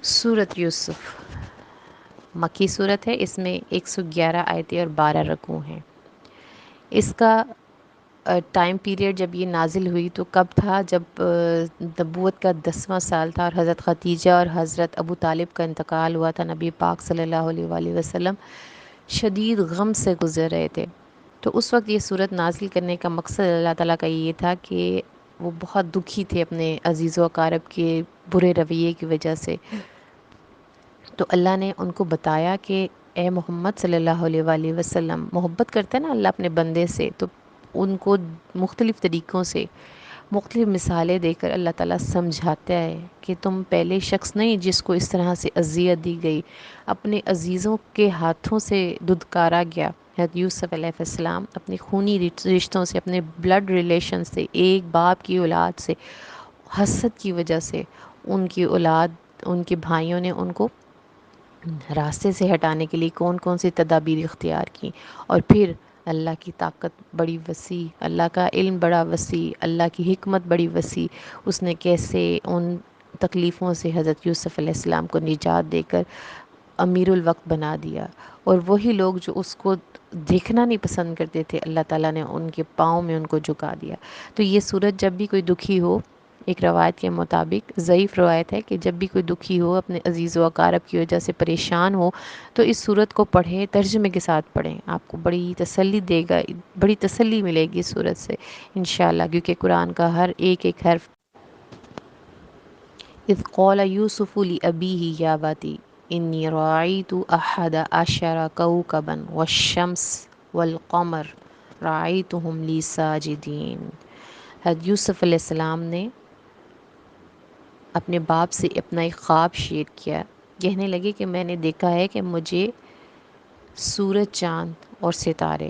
سورت یوسف مکی صورت ہے۔ اس میں 111 آیتیں اور 12 رکوع ہیں۔ اس کا ٹائم پیریڈ جب یہ نازل ہوئی تو کب تھا؟ جب نبوت کا 10واں سال تھا اور حضرت خدیجہ اور حضرت ابو طالب کا انتقال ہوا تھا۔ نبی پاک صلی اللہ علیہ وآلہ وسلم شدید غم سے گزر رہے تھے۔ تو اس وقت یہ صورت نازل کرنے کا مقصد اللہ تعالیٰ کا یہ تھا کہ وہ بہت دکھی تھے اپنے عزیز و اقارب کے برے رویے کی وجہ سے۔ تو اللہ نے ان کو بتایا کہ اے محمد صلی اللہ علیہ وآلہ وسلم، محبت کرتا ہے نا اللہ اپنے بندے سے، تو ان کو مختلف طریقوں سے مختلف مثالیں دے کر اللہ تعالیٰ سمجھاتا ہے کہ تم پہلے شخص نہیں جس کو اس طرح سے اذیت دی گئی، اپنے عزیزوں کے ہاتھوں سے دھتکارا گیا۔ حضرت یوسف علیہ السلام اپنے خونی رشتوں سے، اپنے بلڈ ریلیشن سے، ایک باپ کی اولاد سے حسد کی وجہ سے ان کی اولاد، ان کے بھائیوں نے ان کو راستے سے ہٹانے کے لیے کون کون سی تدابیر اختیار کی، اور پھر اللہ کی طاقت بڑی وسیع، اللہ کا علم بڑا وسیع، اللہ کی حکمت بڑی وسیع، اس نے کیسے ان تکلیفوں سے حضرت یوسف علیہ السلام کو نجات دے کر امیر الوقت بنا دیا۔ اور وہی لوگ جو اس کو دیکھنا نہیں پسند کرتے تھے، اللہ تعالیٰ نے ان کے پاؤں میں ان کو جھکا دیا۔ تو یہ صورت جب بھی کوئی دکھی ہو، ایک روایت کے مطابق، ضعیف روایت ہے، کہ جب بھی کوئی دکھی ہو، اپنے عزیز و اقارب کی وجہ سے پریشان ہو، تو اس صورت کو پڑھیں، ترجمے کے ساتھ پڑھیں، آپ کو بڑی تسلی دے گا، بڑی تسلی ملے گی اس صورت سے انشاءاللہ، کیونکہ قرآن کا ہر ایک ایک حرف اذ قال یوسف لأبیہ یا ابتی انی رأیت احد عشر کوکبا والشمس والقمر رأیتهم لی ساجدین۔ حضرت یوسف علیہ السلام نے اپنے باپ سے اپنا ایک خواب شیئر کیا، کہنے لگے کہ میں نے دیکھا ہے کہ مجھے سورج، چاند اور ستارے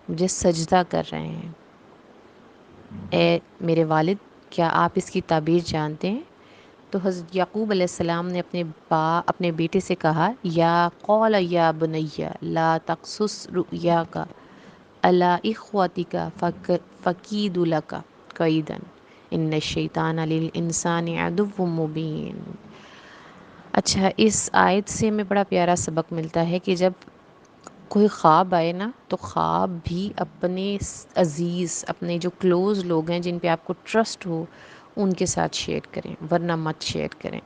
مجھے سجدہ کر رہے ہیں۔ اے میرے والد، کیا آپ اس کی تعبیر جانتے ہیں؟ تو حضرت یعقوب علیہ السلام نے اپنے بیٹے سے کہا، یا قول یا بنی لا تقصص رؤیاک علی اخوتک فکید لک کیدا ان الشیطان للانسان عدو مبین۔ اچھا، اس آیت سے ہمیں بڑا پیارا سبق ملتا ہے کہ جب کوئی خواب آئے نا، تو خواب بھی اپنے عزیز، اپنے جو کلوز لوگ ہیں جن پہ آپ کو ٹرسٹ ہو، ان کے ساتھ شیئر کریں، ورنہ مت شیئر کریں۔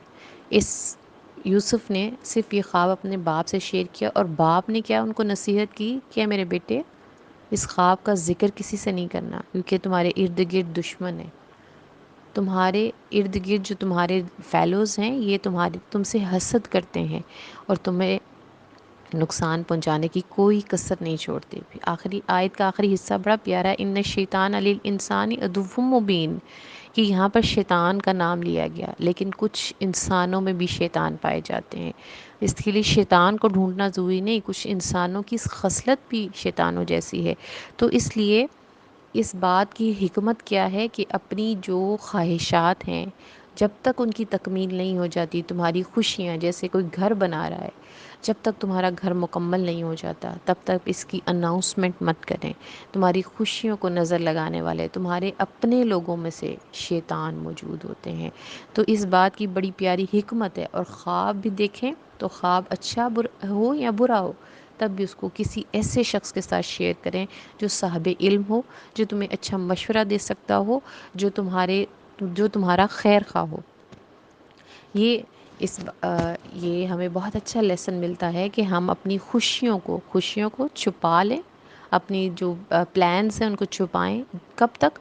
اس یوسف نے صرف یہ خواب اپنے باپ سے شیئر کیا، اور باپ نے کیا ان کو نصیحت کی کہ میرے بیٹے، اس خواب کا ذکر کسی سے نہیں کرنا، کیونکہ تمہارے ارد گرد دشمن ہیں، تمہارے ارد گرد جو تمہارے فیلوز ہیں، یہ تم سے حسد کرتے ہیں اور تمہیں نقصان پہنچانے کی کوئی کسر نہیں چھوڑتے۔ پھر آخری آیت کا آخری حصہ بڑا پیارا ہے، ان الشیطان للانسان عدو مبین، کہ یہاں پر شیطان کا نام لیا گیا، لیکن کچھ انسانوں میں بھی شیطان پائے جاتے ہیں۔ اس کے لیے شیطان کو ڈھونڈنا ضروری نہیں، کچھ انسانوں کی خصلت بھی شیطانوں جیسی ہے۔ تو اس لیے اس بات کی حکمت کیا ہے کہ اپنی جو خواہشات ہیں، جب تک ان کی تکمیل نہیں ہو جاتی، تمہاری خوشیاں، جیسے کوئی گھر بنا رہا ہے، جب تک تمہارا گھر مکمل نہیں ہو جاتا تب تک اس کی اناؤنسمنٹ مت کریں۔ تمہاری خوشیوں کو نظر لگانے والے تمہارے اپنے لوگوں میں سے شیطان موجود ہوتے ہیں۔ تو اس بات کی بڑی پیاری حکمت ہے، اور خواب بھی دیکھیں تو خواب اچھا ہو یا برا ہو، تب بھی اس کو کسی ایسے شخص کے ساتھ شیئر کریں جو صاحب علم ہو، جو تمہیں اچھا مشورہ دے سکتا ہو، جو تمہارا خیر خواہ ہو۔ یہ ہمیں بہت اچھا لیسن ملتا ہے کہ ہم اپنی خوشیوں کو چھپا لیں، اپنی جو پلانز ہیں ان کو چھپائیں۔ کب تک؟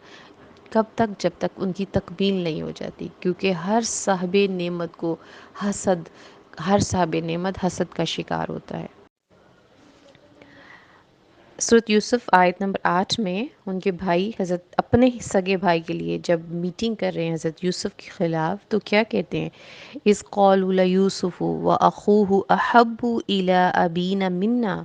جب تک ان کی تکمیل نہیں ہو جاتی، کیونکہ ہر صاحب نعمت حسد کا شکار ہوتا ہے۔ سورۃ یوسف آیت نمبر 8 میں ان کے بھائی، حضرت اپنے ہی سگے بھائی کے لیے جب میٹنگ کر رہے ہیں حضرت یوسف کے خلاف، تو کیا کہتے ہیں؟ اذ قالوا لیوسف واخوہ احب الی ابینا منا،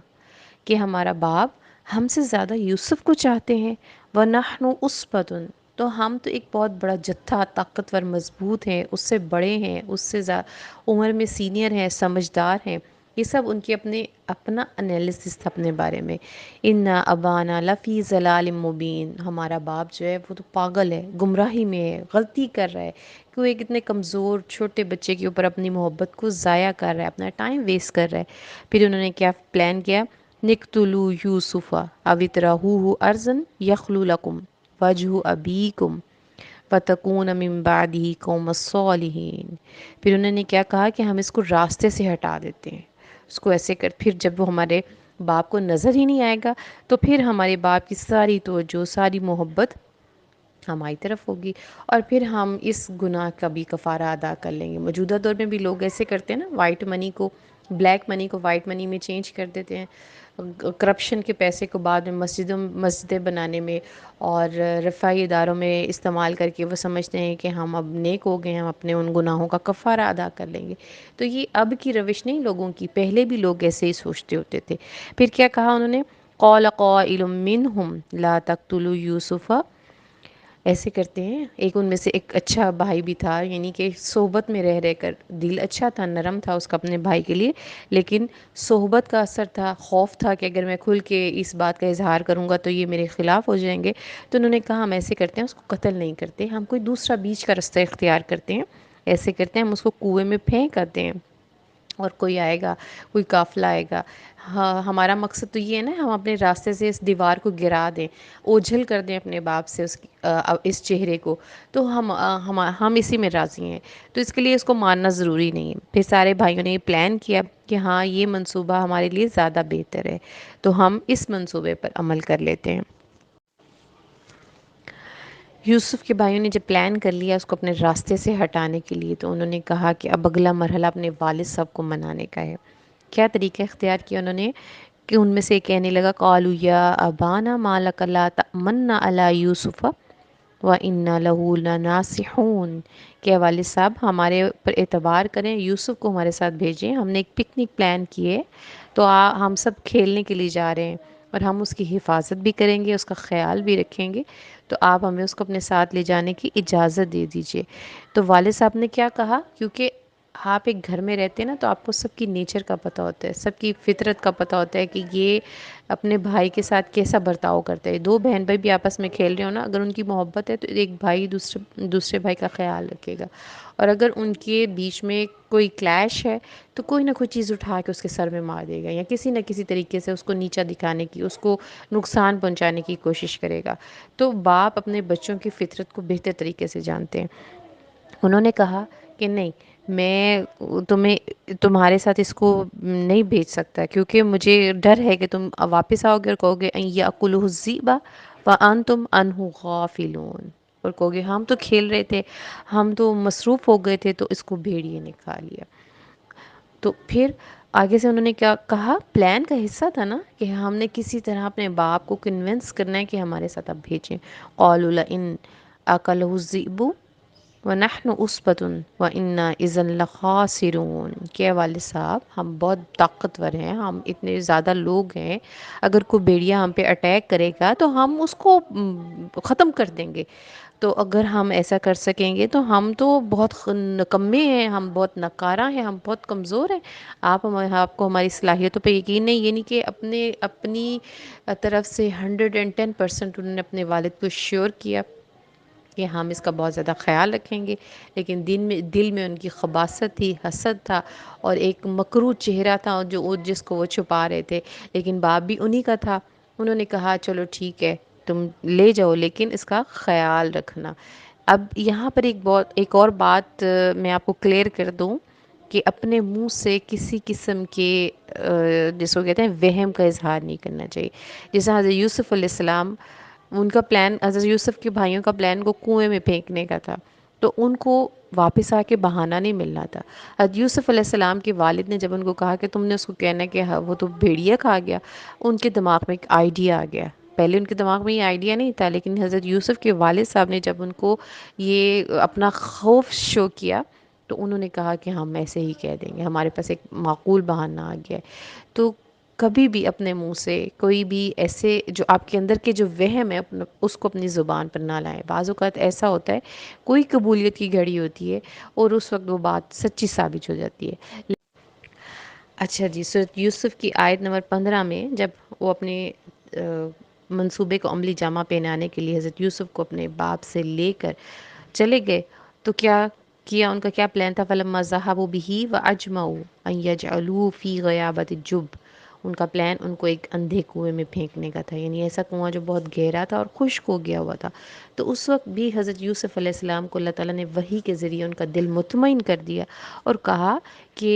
کہ ہمارا باپ ہم سے زیادہ یوسف کو چاہتے ہیں، ونحن عصبۃ، تو ہم تو ایک بہت بڑا جتھا، طاقتور، مضبوط ہیں، اس سے بڑے ہیں، اس سے عمر میں سینئر ہیں، سمجھدار ہیں، یہ سب ان کے اپنا انالیسس تھا اپنے بارے میں. ان ابانا لفی ضلال مبین، ہمارا باپ جو ہے وہ تو پاگل ہے، گمراہی میں ہے، غلطی کر رہا ہے کہ وہ ایک اتنے کمزور چھوٹے بچے کے اوپر اپنی محبت کو ضائع کر رہا ہے، اپنا ٹائم ویسٹ کر رہا ہے. پھر انہوں نے کیا پلان کیا، نقتلوا یوسف او اطرحوہ ارضا یخل لکم وجہ ابیکم فتکون من بعدہ قوم الصالحین. پھر انہوں نے کیا کہا کہ ہم اس کو راستے سے ہٹا دیتے ہیں، اس کو ایسے کر، پھر جب وہ ہمارے باپ کو نظر ہی نہیں آئے گا تو پھر ہمارے باپ کی ساری توجہ، ساری محبت ہماری طرف ہوگی، اور پھر ہم اس گناہ کا بھی کفارہ ادا کر لیں گے. موجودہ دور میں بھی لوگ ایسے کرتے ہیں نا، وائٹ منی کو، بلیک منی کو وائٹ منی میں چینج کر دیتے ہیں، کرپشن کے پیسے کو بعد میں مسجدیں بنانے میں اور رفاہی اداروں میں استعمال کر کے وہ سمجھتے ہیں کہ ہم اب نیک ہو گئے ہیں، ہم اپنے ان گناہوں کا کفارہ ادا کر لیں گے. تو یہ اب کی روش نہیں لوگوں کی، پہلے بھی لوگ ایسے ہی سوچتے ہوتے تھے. پھر کیا کہا انہوں نے، قال قائل منہم لا تقتلوا یوسف، ایسے کرتے ہیں. ایک ان میں سے ایک اچھا بھائی بھی تھا، یعنی کہ صحبت میں رہ رہ کر دل اچھا تھا، نرم تھا اس کا اپنے بھائی کے لیے، لیکن صحبت کا اثر تھا، خوف تھا کہ اگر میں کھل کے اس بات کا اظہار کروں گا تو یہ میرے خلاف ہو جائیں گے. تو انہوں نے کہا ہم ایسے کرتے ہیں، اس کو قتل نہیں کرتے، ہم کوئی دوسرا بیچ کا رستہ اختیار کرتے ہیں. ایسے کرتے ہیں، ہم اس کو کنویں میں پھینک کرتے ہیں اور کوئی آئے گا، کوئی قافلہ آئے گا. ہاں، ہمارا مقصد تو یہ ہے نا، ہم اپنے راستے سے اس دیوار کو گرا دیں، اوجھل کر دیں اپنے باپ سے اس چہرے کو. تو ہم اسی میں راضی ہیں، تو اس کے لیے اس کو ماننا ضروری نہیں ہے. پھر سارے بھائیوں نے یہ پلان کیا کہ ہاں یہ منصوبہ ہمارے لیے زیادہ بہتر ہے، تو ہم اس منصوبے پر عمل کر لیتے ہیں. یوسف کے بھائیوں نے جب پلان کر لیا اس کو اپنے راستے سے ہٹانے کے لیے، تو انہوں نے کہا کہ اب اگلا مرحلہ اپنے والد صاحب کو منانے کا ہے. کیا طریقہ اختیار کیا انہوں نے کہ ان میں سے کہنے لگا، قالوا یا ابانا ما لک لا تأمنا علی یوسف وَإِنَّا لَهُ لَنَاصِحُونَ، کہ والد صاحب ہمارے پر اعتبار کریں، یوسف کو ہمارے ساتھ بھیجیں، ہم نے ایک پکنک پلان کی ہے، تو ہم سب کھیلنے کے لیے جا رہے ہیں اور ہم اس کی حفاظت بھی کریں گے، اس کا خیال بھی رکھیں گے، تو آپ ہمیں اس کو اپنے ساتھ لے جانے کی اجازت دے دیجئے. تو والد صاحب نے کیا کہا، کیونکہ آپ ایک گھر میں رہتے ہیں نا، تو آپ کو سب کی نیچر کا پتہ ہوتا ہے، سب کی فطرت کا پتہ ہوتا ہے کہ یہ اپنے بھائی کے ساتھ کیسا برتاؤ کرتا ہے. دو بہن بھائی بھی آپس میں کھیل رہے ہو نا، اگر ان کی محبت ہے تو ایک بھائی دوسرے بھائی کا خیال رکھے گا، اور اگر ان کے بیچ میں کوئی کلیش ہے تو کوئی نہ کوئی چیز اٹھا کے اس کے سر میں مار دے گا، یا کسی نہ کسی طریقے سے اس کو نیچا دکھانے کی، اس کو نقصان پہنچانے کی کوشش کرے گا. تو باپ اپنے بچوں کی فطرت کو بہتر طریقے سے جانتے ہیں. انہوں نے کہا کہ نہیں، میں تمہارے ساتھ اس کو نہیں بھیج سکتا، کیونکہ مجھے ڈر ہے کہ تم واپس آؤ گے اور کہو گے ان یأکلہ الذئب وانتم عنہ غافلون، اور کہو گے ہم تو کھیل رہے تھے، ہم تو مصروف ہو گئے تھے، تو اس کو بھیڑیے نے کھا لیا. تو پھر آگے سے انہوں نے کیا کہا، پلان کا حصہ تھا نا کہ ہم نے کسی طرح اپنے باپ کو کنونس کرنا ہے کہ ہمارے ساتھ اب بھیجیں. قالوا لئن اکلہ الذئب ونحن عصبۃ وانا اذا لخاسرون، کہ والد صاحب ہم بہت طاقتور ہیں، ہم اتنے زیادہ لوگ ہیں، اگر کوئی بھیڑیا ہم پہ اٹیک کرے گا تو ہم اس کو ختم کر دیں گے. تو اگر ہم ایسا کر سکیں گے تو ہم تو بہت نکمے ہیں، ہم بہت نکارہ ہیں، ہم بہت کمزور ہیں. آپ کو ہماری صلاحیتوں پہ یقین نہیں، یعنی کہ اپنی طرف سے 110% انہوں نے اپنے والد کو شیور کیا کہ ہم اس کا بہت زیادہ خیال رکھیں گے. لیکن دل میں ان کی خباثت تھی، حسد تھا، اور ایک مکروہ چہرہ تھا جس کو وہ چھپا رہے تھے. لیکن باپ بھی انہی کا تھا. انہوں نے کہا چلو ٹھیک ہے، تم لے جاؤ، لیکن اس کا خیال رکھنا. اب یہاں پر ایک اور بات میں آپ کو کلیئر کر دوں کہ اپنے منہ سے کسی قسم کے جس کو کہتے ہیں وہم کا اظہار نہیں کرنا چاہیے. جیسے حضرت یوسف علیہ السلام، ان کا پلان، حضرت یوسف کے بھائیوں کا پلان کو کنویں میں پھینکنے کا تھا، تو ان کو واپس آ کے بہانہ نہیں ملنا تھا. حضرت یوسف علیہ السلام کے والد نے جب ان کو کہا کہ تم نے اس کو کہنا کہ وہ تو بھیڑیا کھا گیا، ان کے دماغ میں ایک آئیڈیا آ گیا. پہلے ان کے دماغ میں یہ آئیڈیا نہیں تھا، لیکن حضرت یوسف کے والد صاحب نے جب ان کو یہ اپنا خوف شو کیا تو انہوں نے کہا کہ ہم ایسے ہی کہہ دیں گے، ہمارے پاس ایک معقول بہانہ آ گیا ہے. تو کبھی بھی اپنے منہ سے کوئی بھی ایسے جو آپ کے اندر کے جو وہم ہے اس کو اپنی زبان پر نہ لائیں. بعض اوقات ایسا ہوتا ہے کوئی قبولیت کی گھڑی ہوتی ہے اور اس وقت وہ بات سچی ثابت ہو جاتی ہے. اچھا جی، سورۃ یوسف کی آیت نمبر 15 میں جب وہ اپنے منصوبے کو عملی جامہ پہنانے کے لیے حضرت یوسف کو اپنے باپ سے لے کر چلے گئے، تو کیا کیا، ان کا کیا پلان تھا؟ فَلَمَّا ذَهَبُوا بِهِ وَأَجْمَعُوا أَن يَجْعَلُوهُ فِي غَيَابَتِ الجُّبِّ، ان کا پلان ان کو ایک اندھے کنویں میں پھینکنے کا تھا، یعنی ایسا کنواں جو بہت گہرا تھا اور خشک ہو گیا ہوا تھا۔ تو اس وقت بھی حضرت یوسف علیہ السلام کو اللہ تعالیٰ نے وحی کے ذریعے ان کا دل مطمئن کر دیا اور کہا کہ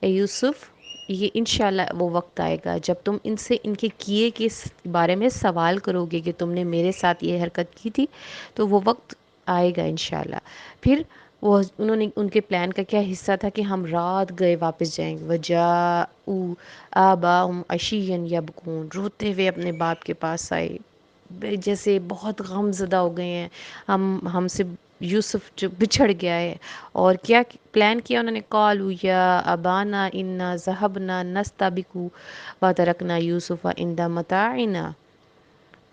اے یوسف، یہ انشاءاللہ وہ وقت آئے گا جب تم ان سے ان کے کیے کے بارے میں سوال کرو گے کہ تم نے میرے ساتھ یہ حرکت کی تھی، تو وہ وقت آئے گا انشاءاللہ۔ پھر وہ انہوں نے ان کے پلان کا کیا حصہ تھا کہ ہم رات گئے واپس جائیں گے، وجاءوا آباءہم عشیا یبکون، روتے ہوئے اپنے باپ کے پاس آئے، جیسے بہت غم زدہ ہو گئے ہیں، ہم سے یوسف جو بچھڑ گیا ہے۔ اور کیا پلان کیا انہوں نے؟ قالوا یا ابانا انا ذهبنا نستبق وترکنا یوسف عند متاعنا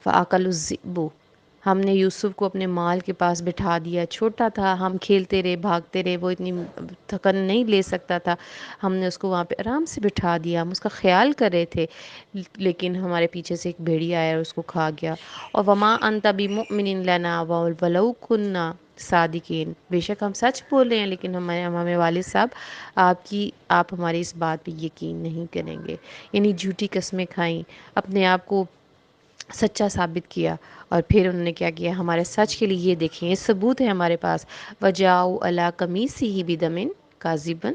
فاکلوا الذئب، ہم نے یوسف کو اپنے مال کے پاس بٹھا دیا، چھوٹا تھا، ہم کھیلتے رہے، بھاگتے رہے، وہ اتنی تھکن نہیں لے سکتا تھا، ہم نے اس کو وہاں پہ آرام سے بٹھا دیا، ہم اس کا خیال کر رہے تھے، لیکن ہمارے پیچھے سے ایک بھیڑیا آیا اور اس کو کھا گیا۔ اور وما انت بمؤمن لنا ولو كنا صادقین، بے شک ہم سچ بول رہے ہیں لیکن ہمیں والد صاحب آپ ہماری اس بات پہ یقین نہیں کریں گے، یعنی جھوٹی قسمیں کھائیں، اپنے آپ کو سچا ثابت کیا، اور پھر انہوں نے کیا کیا؟ ہمارے سچ کے لیے یہ دیکھیں، یہ ثبوت ہے ہمارے پاس، وجاؤ علی قمیصہ بدم کاذبا،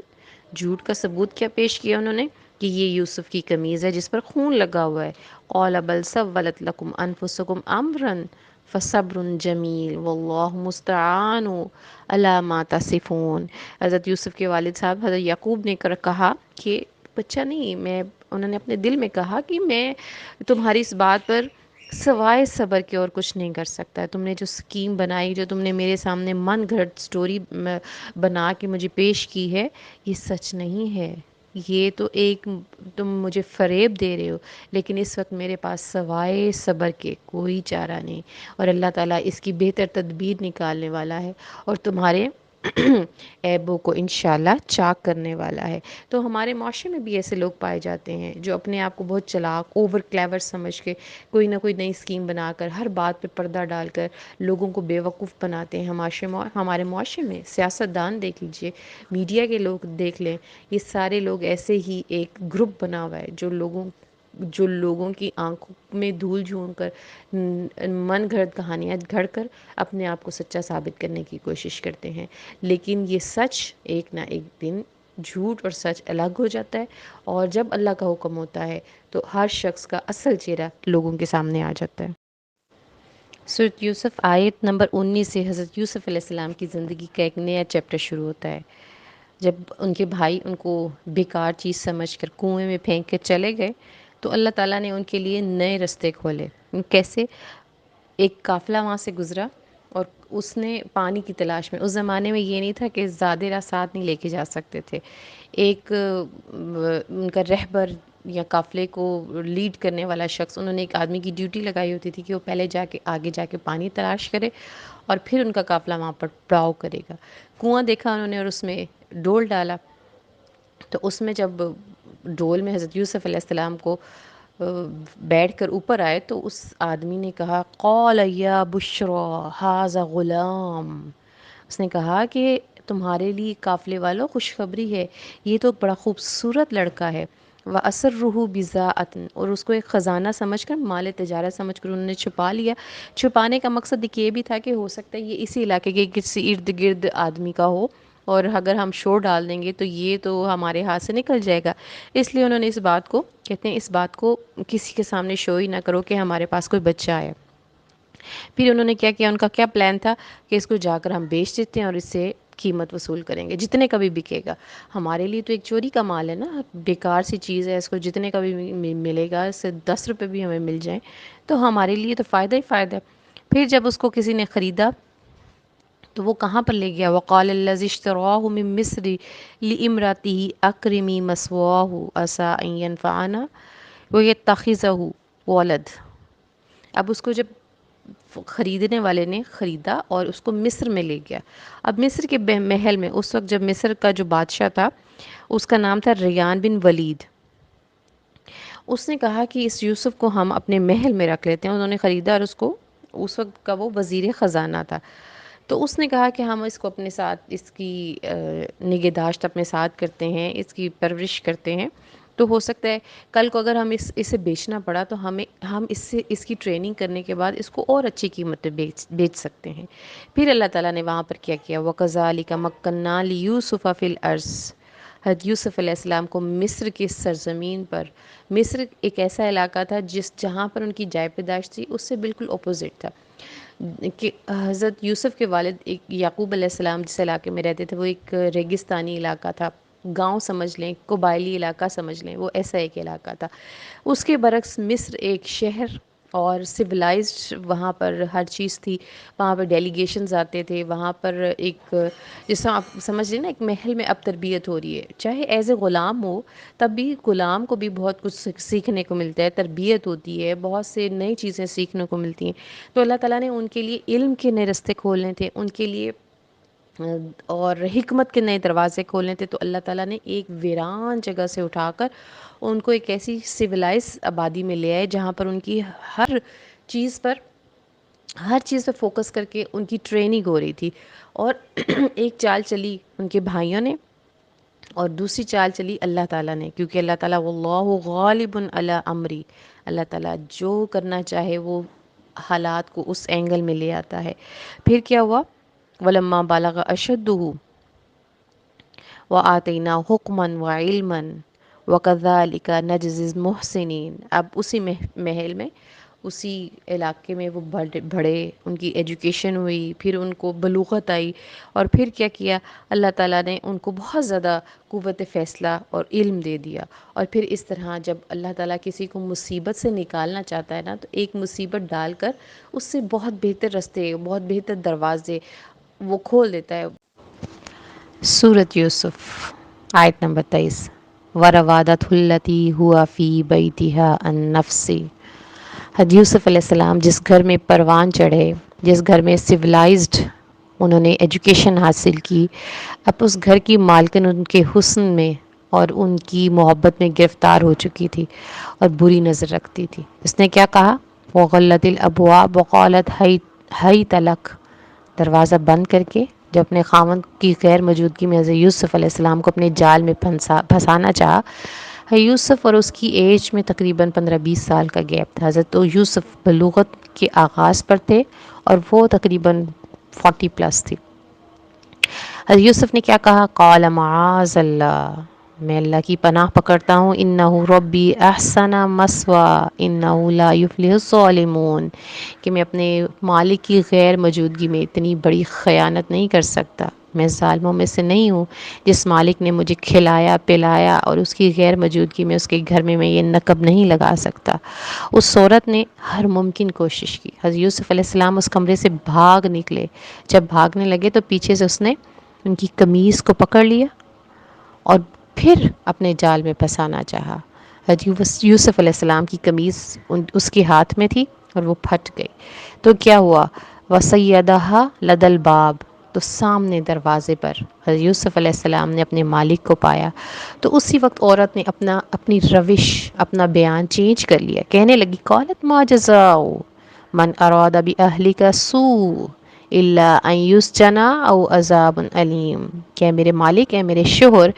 جھوٹ کا ثبوت کیا پیش کیا انہوں نے کہ یہ یوسف کی قمیض ہے جس پر خون لگا ہوا ہے۔ قال بل سولت لکم انفسکم امرا فصبر جمیل واللہ مستعان علی ما تصفون، حضرت یوسف کے والد صاحب حضرت یعقوب نے کہا کہ بچہ نہیں، انہوں نے اپنے دل میں کہا کہ میں تمہاری اس بات پر سوائے صبر کے اور کچھ نہیں کر سکتا، تم نے جو سکیم بنائی، جو تم نے میرے سامنے من گھڑت سٹوری بنا کے مجھے پیش کی ہے، یہ سچ نہیں ہے، یہ تو ایک تم مجھے فریب دے رہے ہو، لیکن اس وقت میرے پاس سوائے صبر کے کوئی چارہ نہیں، اور اللہ تعالیٰ اس کی بہتر تدبیر نکالنے والا ہے اور تمہارے عیبوں کو انشاءاللہ چاک کرنے والا ہے۔ تو ہمارے معاشرے میں بھی ایسے لوگ پائے جاتے ہیں جو اپنے آپ کو بہت چلاک، اوور کلیور سمجھ کے کوئی نہ کوئی نئی اسکیم بنا کر، ہر بات پہ پردہ ڈال کر لوگوں کو بیوقوف بناتے ہیں۔ ہمارے معاشرے میں سیاست دان دیکھ لیجئے، میڈیا کے لوگ دیکھ لیں، یہ سارے لوگ ایسے ہی ایک گروپ بنا ہوا ہے جو لوگوں کی آنکھوں میں دھول جھونک کر من گھڑت کہانیاں گھڑ کر اپنے آپ کو سچا ثابت کرنے کی کوشش کرتے ہیں، لیکن یہ سچ ایک نہ ایک دن جھوٹ اور سچ الگ ہو جاتا ہے، اور جب اللہ کا حکم ہوتا ہے تو ہر شخص کا اصل چہرہ لوگوں کے سامنے آ جاتا ہے۔ سورۃ یوسف آیت نمبر 19 سے حضرت یوسف علیہ السلام کی زندگی کا ایک نیا چیپٹر شروع ہوتا ہے۔ جب ان کے بھائی ان کو بیکار چیز سمجھ کر کنویں میں پھینک کے چلے گئے تو اللہ تعالیٰ نے ان کے لیے نئے رستے کھولے۔ کیسے؟ ایک قافلہ وہاں سے گزرا اور اس نے پانی کی تلاش میں، اس زمانے میں یہ نہیں تھا کہ زیادہ راہ ساتھ نہیں لے کے جا سکتے تھے، ایک ان کا رہبر یا قافلے کو لیڈ کرنے والا شخص، انہوں نے ایک آدمی کی ڈیوٹی لگائی ہوتی تھی کہ وہ پہلے آگے جا کے پانی تلاش کرے اور پھر ان کا قافلہ وہاں پر پڑاؤ کرے گا۔ کنواں دیکھا انہوں نے اور اس میں ڈول ڈالا، تو اس میں جب ڈول میں حضرت یوسف علیہ السلام کو بیٹھ کر اوپر آئے تو اس آدمی نے کہا قال یا بشرا ھذا غلام، اس نے کہا کہ تمہارے لیے قافلے والوں خوشخبری ہے، یہ تو بڑا خوبصورت لڑکا ہے، وَأَسَرُّهُ بِضَاعَةٍ، اور اس کو ایک خزانہ سمجھ کر، مال تجارت سمجھ کر انہوں نے چھپا لیا۔ چھپانے کا مقصد یہ بھی تھا کہ ہو سکتا ہے یہ اسی علاقے کے کسی ارد گرد آدمی کا ہو، اور اگر ہم شور ڈال دیں گے تو یہ تو ہمارے ہاتھ سے نکل جائے گا، اس لیے انہوں نے اس بات کو کہتے ہیں، اس بات کو کسی کے سامنے شو ہی نہ کرو کہ ہمارے پاس کوئی بچہ ہے۔ پھر انہوں نے کیا کیا؟ ان کا کیا پلان تھا کہ اس کو جا کر ہم بیچ دیتے ہیں اور اس سے قیمت وصول کریں گے، جتنے کا بھی بکے گا، ہمارے لیے تو ایک چوری کا مال ہے نا، بیکار سی چیز ہے، اس کو جتنے کا بھی ملے گا، اس سے 10 روپے بھی ہمیں مل جائیں تو ہمارے لیے تو فائدہ ہی فائدہ ہے۔ پھر جب اس کو کسی نے خریدا تو وہ کہاں پر لے گیا؟ وقال الذی اشتراه من مصر لامرأته اکرمی مثواه عسى ان ينفعنا ويتخذه ولد، اب اس کو جب خریدنے والے نے خریدا اور اس کو مصر میں لے گیا۔ اب مصر کے محل میں اس وقت جب مصر کا جو بادشاہ تھا اس کا نام تھا ریان بن ولید، اس نے کہا کہ اس یوسف کو ہم اپنے محل میں رکھ لیتے ہیں۔ انہوں نے خریدا اور اس کو، اس وقت کا وہ وزیر خزانہ تھا، تو اس نے کہا کہ ہم اس کو اپنے ساتھ، اس کی نگہداشت اپنے ساتھ کرتے ہیں، اس کی پرورش کرتے ہیں، تو ہو سکتا ہے کل کو اگر ہم اسے بیچنا پڑا تو ہم اس کی ٹریننگ کرنے کے بعد اس کو اور اچھی قیمت پہ بیچ سکتے ہیں۔ پھر اللہ تعالیٰ نے وہاں پر کیا کیا، وَكَذَلِكَ مَكَّنَّا لِيُوسُفَ فِي الْأَرْضِ، حضرت یوسف علیہ السلام کو مصر کی سرزمین پر، مصر ایک ایسا علاقہ تھا جہاں پر ان کی جائے پیدائش تھی، اس سے بالکل اپوزٹ تھا کہ حضرت یوسف کے والد ایک یعقوب علیہ السلام جس علاقے میں رہتے تھے وہ ایک ریگستانی علاقہ تھا، گاؤں سمجھ لیں، قبائلی علاقہ سمجھ لیں، وہ ایسا ایک علاقہ تھا۔ اس کے برعکس مصر ایک شہر اور سویلائزڈ، وہاں پر ہر چیز تھی، وہاں پر ڈیلیگیشنز آتے تھے، وہاں پر ایک، جس طرح آپ سمجھ لیں نا ایک محل میں اب تربیت ہو رہی ہے، چاہے ایز اے غلام ہو تب بھی غلام کو بھی بہت کچھ سیکھنے کو ملتا ہے، تربیت ہوتی ہے، بہت سے نئی چیزیں سیکھنے کو ملتی ہیں۔ تو اللہ تعالیٰ نے ان کے لیے علم کے نئے رستے کھولنے تھے، ان کے لیے اور حکمت کے نئے دروازے کھولنے تھے، تو اللہ تعالیٰ نے ایک ویران جگہ سے اٹھا کر ان کو ایک ایسی سویلائز آبادی میں لے آئے جہاں پر ان کی ہر چیز پر فوکس کر کے ان کی ٹریننگ ہو رہی تھی۔ اور ایک چال چلی ان کے بھائیوں نے اور دوسری چال چلی اللہ تعالیٰ نے، کیونکہ اللہ تعالیٰ واللہ غالب علی امری، اللہ تعالیٰ جو کرنا چاہے وہ حالات کو اس اینگل میں لے آتا ہے۔ پھر کیا ہوا، وَلَمَّا بَلَغَ أَشُدَّهُ وَآتَيْنَاهُ حُكْمًا وَعِلْمًا وَكَذَلِكَ نَجْزِي الْمُحْسِنِينَ۔ اب اسی محل میں، اسی علاقے میں وہ بڑھے، ان کی ایجوکیشن ہوئی، پھر ان کو بلوغت آئی، اور پھر کیا کیا اللہ تعالیٰ نے ان کو بہت زیادہ قوت فیصلہ اور علم دے دیا۔ اور پھر اس طرح جب اللہ تعالیٰ کسی کو مصیبت سے نکالنا چاہتا ہے نا، تو ایک مصیبت ڈال کر اس سے بہت بہتر راستے، بہت بہتر دروازے وہ کھول دیتا ہے۔ سورۃ یوسف، آیت نمبر 23، وَرَوَادَتْهُ الَّتِي هُوَ فِي بَيْتِهَا عَن نَفْسِهِ۔ حضرت یوسف علیہ السلام جس گھر میں پروان چڑھے، جس گھر میں سویلائزڈ انہوں نے ایجوکیشن حاصل کی، اب اس گھر کی مالکن ان کے حسن میں اور ان کی محبت میں گرفتار ہو چکی تھی اور بری نظر رکھتی تھی۔ اس نے کیا کہا، وَغَلَّتِ الْأَبْوَابُ وَقَالَتْ هَيْتَ لَكَ، دروازہ بند کر کے جب اپنے خاوند کی غیر موجودگی میں حضرت یوسف علیہ السلام کو اپنے جال میں پھنسانا چاہا۔ یوسف اور اس کی ایج میں تقریباً 15-20 سال کا گیپ تھا۔ حضرت یوسف بلوغت کے آغاز پر تھے اور وہ تقریباً 40 پلس تھی۔ حضرت یوسف نے کیا کہا، قال معاذ اللہ، میں اللہ کی پناہ پکڑتا ہوں، انہ ربی احسن مثوی انہ لا یفلح الظالمون، کہ میں اپنے مالک کی غیر موجودگی میں اتنی بڑی خیانت نہیں کر سکتا، میں ظالموں میں سے نہیں ہوں۔ جس مالک نے مجھے کھلایا پلایا اور اس کی غیر موجودگی میں اس کے گھر میں یہ نقب نہیں لگا سکتا۔ اس عورت نے ہر ممکن کوشش کی۔ حضرت یوسف علیہ السلام اس کمرے سے بھاگ نکلے، جب بھاگنے لگے تو پیچھے سے اس نے ان کی قمیص کو پکڑ لیا اور پھر اپنے جال میں پھنسانا چاہا۔ حضرت یوسف علیہ السلام کی قمیص اس کے ہاتھ میں تھی اور وہ پھٹ گئی، تو کیا ہوا، وَسَيَّدَهَا لَدَى الْبَابِ، تو سامنے دروازے پر حضرت یوسف علیہ السلام نے اپنے مالک کو پایا۔ تو اسی وقت عورت نے اپنی روش، اپنا بیان چینج کر لیا، کہنے لگی، قالت ما جزاء من اراد بأہلک سوء الا ان یسجن او عذاب علیم، کہ میرے مالک، اے میرے شوہر،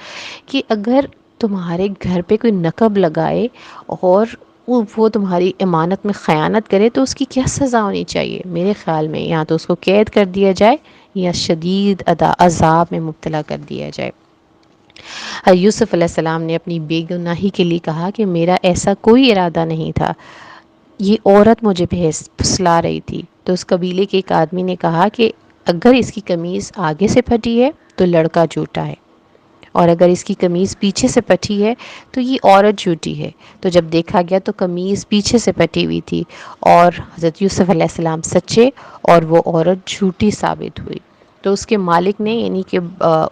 کہ اگر تمہارے گھر پہ کوئی نقب لگائے اور وہ تمہاری امانت میں خیانت کرے تو اس کی کیا سزا ہونی چاہیے؟ میرے خیال میں یا تو اس کو قید کر دیا جائے یا شدید عذاب میں مبتلا کر دیا جائے۔ یوسف علیہ السلام نے اپنی بے گناہی کے لیے کہا کہ میرا ایسا کوئی ارادہ نہیں تھا، یہ عورت مجھے پھسلا رہی تھی۔ تو اس قبیلے کے ایک آدمی نے کہا کہ اگر اس کی قمیص آگے سے پھٹی ہے تو لڑکا جھوٹا ہے، اور اگر اس کی قمیص پیچھے سے پھٹی ہے تو یہ عورت جھوٹی ہے۔ تو جب دیکھا گیا تو قمیص پیچھے سے پھٹی ہوئی تھی اور حضرت یوسف علیہ السلام سچے اور وہ عورت جھوٹی ثابت ہوئی۔ تو اس کے مالک نے، یعنی کہ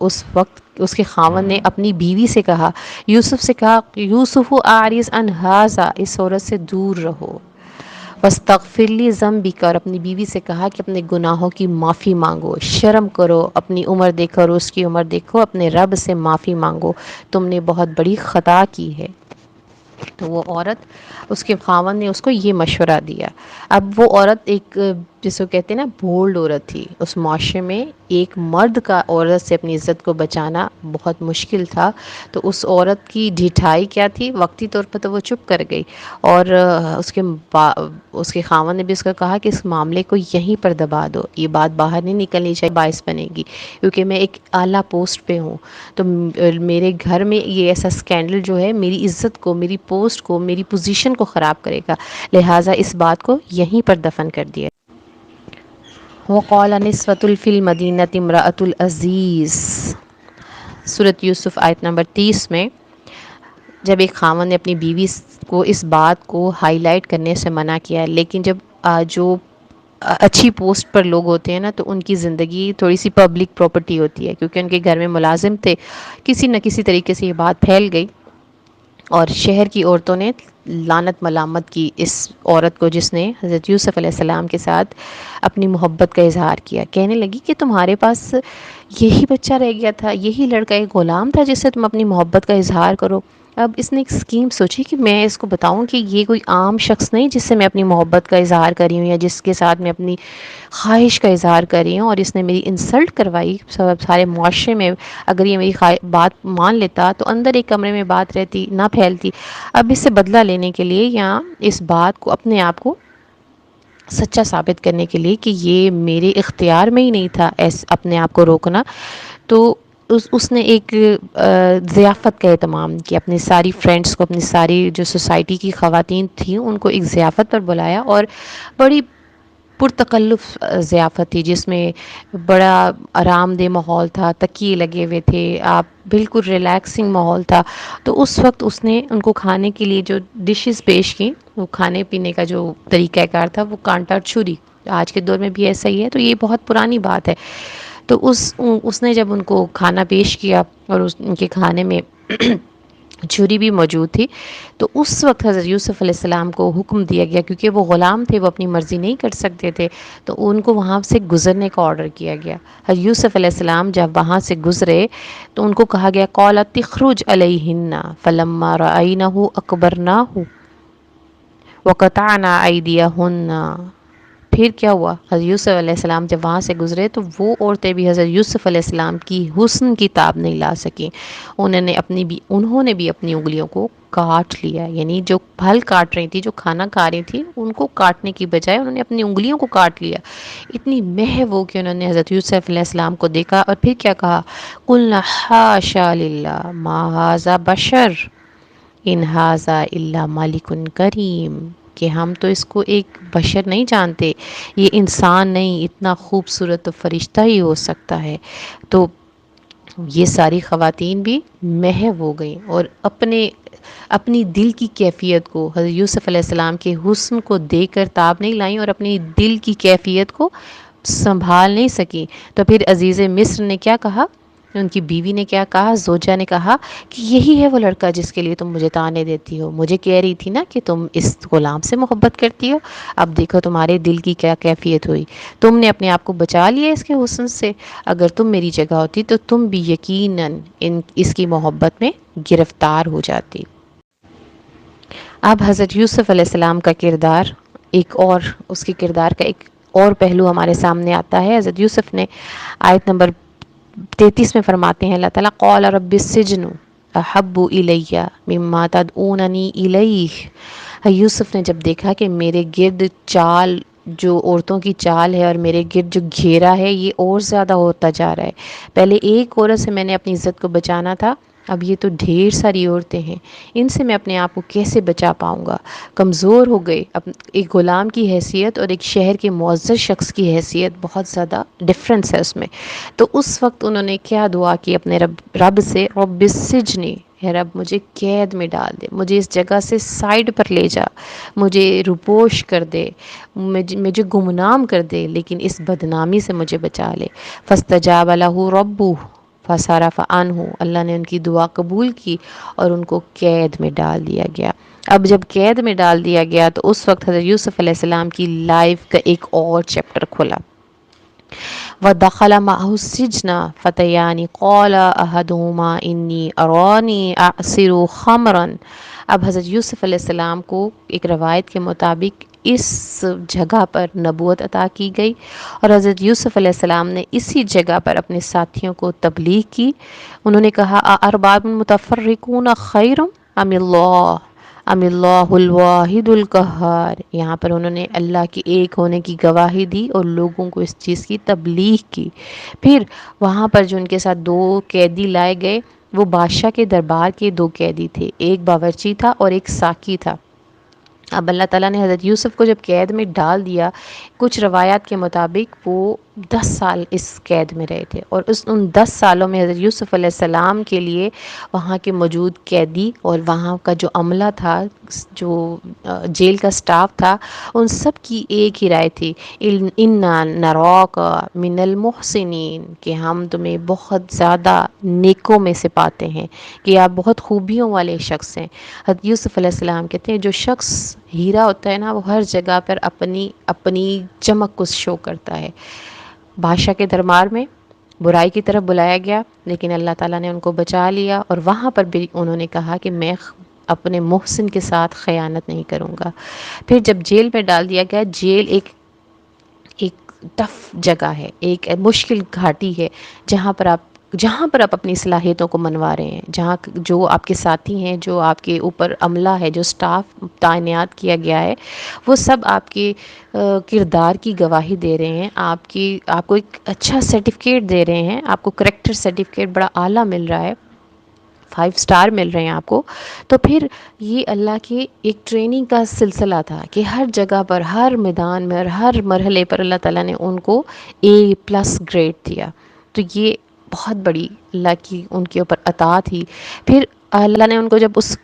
اس وقت اس کے خاوند نے اپنی بیوی سے کہا، یوسف سے کہا، یوسف اعرض عن ھذا، اس عورت سے دور رہو۔ وَاسْتَغْفِرْ لِي ذَنْبِكَ، اور اپنی بیوی سے کہا کہ اپنے گناہوں کی معافی مانگو، شرم کرو، اپنی عمر دیکھو اور اس کی عمر دیکھو، اپنے رب سے معافی مانگو، تم نے بہت بڑی خطا کی ہے۔ تو وہ عورت، اس کے خاوند نے اس کو یہ مشورہ دیا۔ اب وہ عورت ایک، جس کو کہتے ہیں نا بولڈ عورت تھی، اس معاشرے میں ایک مرد کا عورت سے اپنی عزت کو بچانا بہت مشکل تھا۔ تو اس عورت کی ڈھٹائی کیا تھی، وقتی طور پر تو وہ چپ کر گئی، اور اس کے خاوند نے بھی اس کو کہا کہ اس معاملے کو یہیں پر دبا دو، یہ بات باہر نہیں نکلنی چاہیے، باعث بنے گی، کیونکہ میں ایک اعلیٰ پوسٹ پہ ہوں، تو میرے گھر میں یہ ایسا اسکینڈل جو ہے میری عزت کو، میری پوسٹ کو، میری پوزیشن کو خراب کرے گا، لہٰذا اس بات کو یہیں پر دفن کر دیا۔ وَقَالَ نِسْوَةٌ فِي الْمَدِينَةِ امْرَأَةُ الْعَزِيزِ، سورۃ یوسف آیت نمبر 30 میں، جب ایک خاوند نے اپنی بیوی کو اس بات کو ہائی لائٹ کرنے سے منع کیا، لیکن جب جو اچھی پوسٹ پر لوگ ہوتے ہیں نا، تو ان کی زندگی تھوڑی سی پبلک پراپرٹی ہوتی ہے، کیونکہ ان کے گھر میں ملازم تھے، کسی نہ کسی طریقے سے یہ بات پھیل گئی، اور شہر کی عورتوں نے لعنت ملامت کی اس عورت کو، جس نے حضرت یوسف علیہ السلام کے ساتھ اپنی محبت کا اظہار کیا، کہنے لگی کہ تمہارے پاس یہی بچہ رہ گیا تھا، یہی لڑکا ایک غلام تھا جس سے تم اپنی محبت کا اظہار کرو۔ اب اس نے ایک اسکیم سوچی کہ میں اس کو بتاؤں کہ یہ کوئی عام شخص نہیں جس سے میں اپنی محبت کا اظہار کر رہی ہوں، یا جس کے ساتھ میں اپنی خواہش کا اظہار کر رہی ہوں، اور اس نے میری انسلٹ کروائی سارے معاشرے میں۔ اگر یہ میری بات مان لیتا تو اندر ایک کمرے میں بات رہتی، نہ پھیلتی۔ اب اس سے بدلہ لینے کے لیے، یا اس بات کو، اپنے آپ کو سچا ثابت کرنے کے لیے کہ یہ میرے اختیار میں ہی نہیں تھا اپنے آپ کو روکنا، تو اس نے ایک ضیافت کا اہتمام کیا، اپنی ساری فرینڈس کو، اپنی ساری جو سوسائٹی کی خواتین تھیں ان کو ایک ضیافت پر بلایا، اور بڑی پرتکلف ضیافت تھی، جس میں بڑا آرام دہ ماحول تھا، تکیے لگے ہوئے تھے، آپ بالکل ریلیکسنگ ماحول تھا۔ تو اس وقت اس نے ان کو کھانے کے لیے جو ڈشز پیش کی، وہ کھانے پینے کا جو طریقہ کار تھا وہ کانٹا اور چھری، آج کے دور میں بھی ایسا ہی ہے، تو یہ بہت پرانی بات ہے۔ تو اس نے جب ان کو کھانا پیش کیا، اور ان کے کھانے میں چھری بھی موجود تھی، تو اس وقت حضرت یوسف علیہ السلام کو حکم دیا گیا، کیونکہ وہ غلام تھے، وہ اپنی مرضی نہیں کر سکتے تھے، تو ان کو وہاں سے گزرنے کا آرڈر کیا گیا۔ حضرت یوسف علیہ السلام جب وہاں سے گزرے تو ان کو کہا گیا قالت اخرج علیہن فلما رأینہ اکبرنہ وقطعنا ایدیہن۔ پھر کیا ہوا، حضرت یوسف علیہ السلام جب وہاں سے گزرے تو وہ عورتیں بھی حضرت یوسف علیہ السلام کی حسن کی تاب نہیں لا سکیں، انہوں نے بھی اپنی انگلیوں کو کاٹ لیا، یعنی جو پھل کاٹ رہی تھی، جو کھانا کھا رہی تھی، ان کو کاٹنے کی بجائے انہوں نے اپنی انگلیوں کو کاٹ لیا۔ اتنی محو ہو کہ انہوں نے حضرت یوسف علیہ السلام کو دیکھا، اور پھر کیا کہا، قلنا حاشا للہ ما ھذا بشر ان ھذا الا ملک کریم، کہ ہم تو اس کو ایک بشر نہیں جانتے، یہ انسان نہیں، اتنا خوبصورت تو فرشتہ ہی ہو سکتا ہے۔ تو یہ ساری خواتین بھی محو ہو گئیں، اور اپنی دل کی کیفیت کو، حضرت یوسف علیہ السلام کے حسن کو دیکھ کر تاب نہیں لائیں، اور اپنی دل کی کیفیت کو سنبھال نہیں سکیں۔ تو پھر عزیز مصر نے کیا کہا، ان کی بیوی نے کیا کہا، زوجہ نے کہا کہ یہی ہے وہ لڑکا جس کے لیے تم مجھے طعنے دیتی ہو، مجھے کہہ رہی تھی نا کہ تم اس غلام سے محبت کرتی ہو، اب دیکھو تمہارے دل کی کیا کیفیت ہوئی، تم نے اپنے آپ کو بچا لیا اس کے حسن سے، اگر تم میری جگہ ہوتی تو تم بھی یقیناً اس کی محبت میں گرفتار ہو جاتی۔ اب حضرت یوسف علیہ السلام کا کردار اس کے کردار کا ایک اور پہلو ہمارے سامنے آتا ہے۔ حضرت یوسف نے آیت نمبر 33 میں فرماتے ہیں اللہ تعالیٰ، قال رب السجن احب الی مما تدعوننی الیہ۔ یوسف نے جب دیکھا کہ میرے گرد چال، جو عورتوں کی چال ہے، اور میرے گرد جو گھیرا ہے یہ اور زیادہ ہوتا جا رہا ہے، پہلے ایک عورت سے میں نے اپنی عزت کو بچانا تھا، اب یہ تو ڈھیر ساری عورتیں ہیں، ان سے میں اپنے آپ کو کیسے بچا پاؤں گا، کمزور ہو گئے، ایک غلام کی حیثیت اور ایک شہر کے معزز شخص کی حیثیت بہت زیادہ ڈفرینس ہے اس میں۔ تو اس وقت انہوں نے کیا دعا کی اپنے رب سے، رب السجن، اے رب مجھے قید میں ڈال دے، مجھے اس جگہ سے سائڈ پر لے جا، مجھے روپوش کر دے، مجھے گمنام کر دے، لیکن اس بدنامی سے مجھے بچا لے۔ فاستجاب لہ ربہ فصرف عنہ، اللہ نے ان کی دعا قبول کی اور ان کو قید میں ڈال دیا گیا۔ اب جب قید میں ڈال دیا گیا تو اس وقت حضرت یوسف علیہ السلام کی لائف کا ایک اور چیپٹر کھلا. وَدَخَلَ مَعَهُ السِّجْنَ فَتَيَانِ قَالَ أَحَدُهُمَا إِنِّي أَرَانِي أَعْصِرُ خَمْرًا. اب حضرت یوسف علیہ السلام کو ایک روایت کے مطابق اس جگہ پر نبوت عطا کی گئی، اور حضرت یوسف علیہ السلام نے اسی جگہ پر اپنے ساتھیوں کو تبلیغ کی. انہوں نے کہا أَأَرْبَابٌ مُتَفَرِّقُونَ خَيْرٌ أَمِ اللَّهُ ام اللہ الواحد القہار. یہاں پر انہوں نے اللہ کے ایک ہونے کی گواہی دی اور لوگوں کو اس چیز کی تبلیغ کی. پھر وہاں پر جو ان کے ساتھ 2 قیدی لائے گئے، وہ بادشاہ کے دربار کے 2 قیدی تھے، ایک باورچی تھا اور ایک ساقی تھا. اب اللہ تعالیٰ نے حضرت یوسف کو جب قید میں ڈال دیا، کچھ روایات کے مطابق وہ 10 سال اس قید میں رہے تھے، اور ان 10 سالوں میں حضرت یوسف علیہ السلام کے لیے وہاں کے موجود قیدی اور وہاں کا جو عملہ تھا، جو جیل کا سٹاف تھا، ان سب کی ایک ہی رائے تھی، اِنَّا نَرَاكَ مِنَ الْمُحْسِنِينَ، کہ ہم تمہیں بہت زیادہ نیکوں میں سے پاتے ہیں، کہ آپ بہت خوبیوں والے شخص ہیں. حضرت یوسف علیہ السلام کہتے ہیں جو شخص ہیرا ہوتا ہے نا، وہ ہر جگہ پر اپنی چمک کو شو کرتا ہے. بادشاہ کے دربار میں برائی کی طرف بلایا گیا، لیکن اللہ تعالیٰ نے ان کو بچا لیا، اور وہاں پر بھی انہوں نے کہا کہ میں اپنے محسن کے ساتھ خیانت نہیں کروں گا. پھر جب جیل میں ڈال دیا گیا، جیل ایک ٹف جگہ ہے، ایک مشکل گھاٹی ہے، جہاں پر آپ اپنی صلاحیتوں کو منوا رہے ہیں، جہاں جو آپ کے ساتھی ہیں، جو آپ کے اوپر عملہ ہے، جو سٹاف تعینات کیا گیا ہے، وہ سب آپ کے کردار کی گواہی دے رہے ہیں، آپ کو ایک اچھا سرٹیفکیٹ دے رہے ہیں، آپ کو کریکٹر سرٹیفکیٹ بڑا اعلیٰ مل رہا ہے، 5 سٹار مل رہے ہیں آپ کو. تو پھر یہ اللہ کی ایک ٹریننگ کا سلسلہ تھا کہ ہر جگہ پر، ہر میدان میں اور ہر مرحلے پر اللہ تعالیٰ نے ان کو A+ گریڈ دیا. تو یہ بہت بڑی اللہ کی ان کے اوپر عطا تھی. پھر اللہ نے ان کو جب اس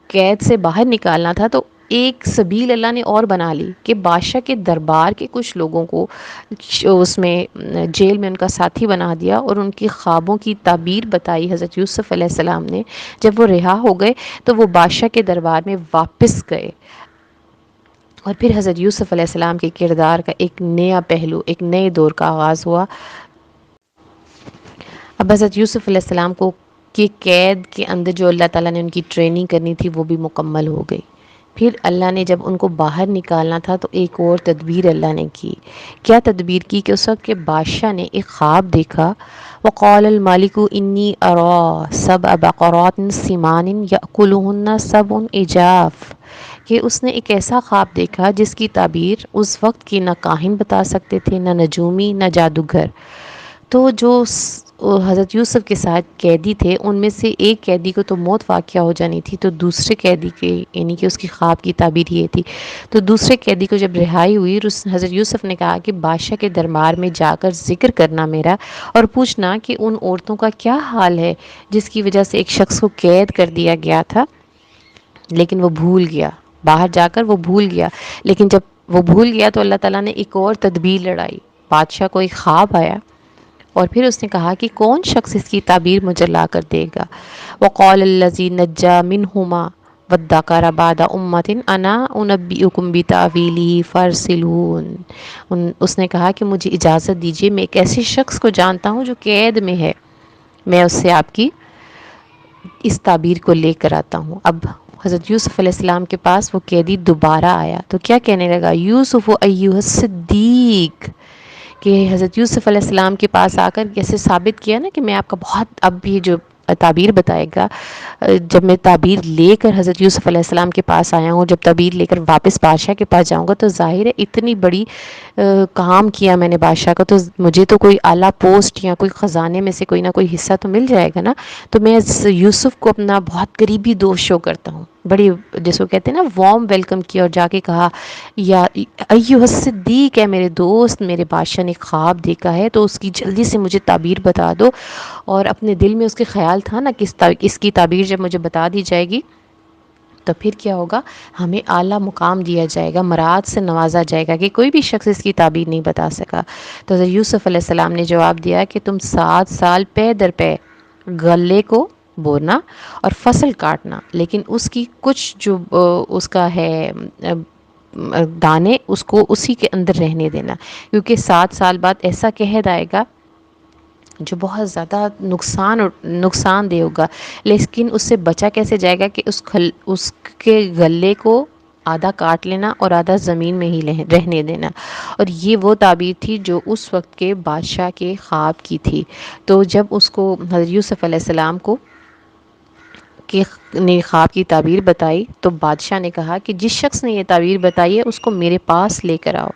قید سے باہر نکالنا تھا، تو ایک سبیل اللہ نے اور بنا لی کہ بادشاہ کے دربار کے کچھ لوگوں کو اس میں جیل میں ان کا ساتھی بنا دیا، اور ان کی خوابوں کی تعبیر بتائی حضرت یوسف علیہ السلام نے. جب وہ رہا ہو گئے تو وہ بادشاہ کے دربار میں واپس گئے، اور پھر حضرت یوسف علیہ السلام کے کردار کا ایک نیا پہلو، ایک نئے دور کا آغاز ہوا. اب حضرت یوسف علیہ السلام کو کہ قید کے اندر جو اللہ تعالیٰ نے ان کی ٹریننگ کرنی تھی وہ بھی مکمل ہو گئی. پھر اللہ نے جب ان کو باہر نکالنا تھا تو ایک اور تدبیر اللہ نے کی. کیا تدبیر کی کہ اس وقت کے بادشاہ نے ایک خواب دیکھا. وقال الملک انی ارى 7 بقرات سمان یأکلہن 7 عجاف، کہ اس نے ایک ایسا خواب دیکھا جس کی تعبیر اس وقت کی نہ کاہن بتا سکتے تھے، نہ نجومی، نہ جادوگر. تو جو حضرت یوسف کے ساتھ قیدی تھے، ان میں سے ایک قیدی کو تو موت واقعہ ہو جانی تھی، تو دوسرے قیدی کے یعنی کہ اس کی خواب کی تعبیر یہ تھی. تو دوسرے قیدی کو جب رہائی ہوئی، حضرت یوسف نے کہا کہ بادشاہ کے دربار میں جا کر ذکر کرنا میرا، اور پوچھنا کہ ان عورتوں کا کیا حال ہے جس کی وجہ سے ایک شخص کو قید کر دیا گیا تھا، لیکن وہ بھول گیا. باہر جا کر وہ بھول گیا، لیکن جب وہ بھول گیا تو اللہ تعالیٰ نے ایک اور تدبیر لڑائی. بادشاہ کو ایک خواب آیا، اور پھر اس نے کہا کہ کون شخص اس کی تعبیر مجھے لا کر دے گا. وقال الذی نجا منہما وادکر بعد امۃ انا انبئکم بتاویلہ فارسلون. اس نے کہا کہ مجھے اجازت دیجیے، میں ایک ایسے شخص کو جانتا ہوں جو قید میں ہے، میں اس سے آپ کی اس تعبیر کو لے کر آتا ہوں. اب حضرت یوسف علیہ السلام کے پاس وہ قیدی دوبارہ آیا تو کیا کہنے لگا، یوسف ایھا الصدیق، کہ حضرت یوسف علیہ السلام کے پاس آ کر کیسے ثابت کیا نا کہ میں آپ کا بہت، اب بھی جو تعبیر بتائے گا، جب میں تعبیر لے کر حضرت یوسف علیہ السلام کے پاس آیا ہوں، جب تعبیر لے کر واپس بادشاہ کے پاس جاؤں گا تو ظاہر ہے اتنی بڑی کام کیا میں نے بادشاہ کا، تو مجھے تو کوئی اعلیٰ پوسٹ یا کوئی خزانے میں سے کوئی نہ کوئی حصہ تو مل جائے گا نا. تو میں یوسف کو اپنا بہت قریبی دوست شو کرتا ہوں، بڑی جس کو کہتے ہیں نا وارم ویلکم کیا، اور جا کے کہا یا ایھا الصدیق، ہے میرے دوست، میرے بادشاہ نے خواب دیکھا ہے تو اس کی جلدی سے مجھے تعبیر بتا دو. اور اپنے دل میں اس کے خیال تھا نا کہ اس کی تعبیر جب مجھے بتا دی جائے گی تو پھر کیا ہوگا، ہمیں اعلیٰ مقام دیا جائے گا، مراد سے نوازا جائے گا کہ کوئی بھی شخص اس کی تعبیر نہیں بتا سکا. تو حضرت یوسف علیہ السلام نے جواب دیا کہ تم 7 سال پے در پے غلے کو بونا اور فصل کاٹنا، لیکن اس کی کچھ جو اس کا ہے دانے، اس کو اسی کے اندر رہنے دینا، کیونکہ 7 سال بعد ایسا قحط آئے گا جو بہت زیادہ نقصان دہ ہوگا، لیکن اس سے بچا کیسے جائے گا کہ اس کے غلے کو آدھا کاٹ لینا اور آدھا زمین میں ہی رہنے دینا۔ اور یہ وہ تعبیر تھی جو اس وقت کے بادشاہ کے خواب کی تھی۔ تو جب اس کو حضرت یوسف علیہ السلام کو نے خواب کی تعبیر بتائی تو بادشاہ نے کہا کہ جس شخص نے یہ تعبیر بتائی ہے اس کو میرے پاس لے کر آؤ۔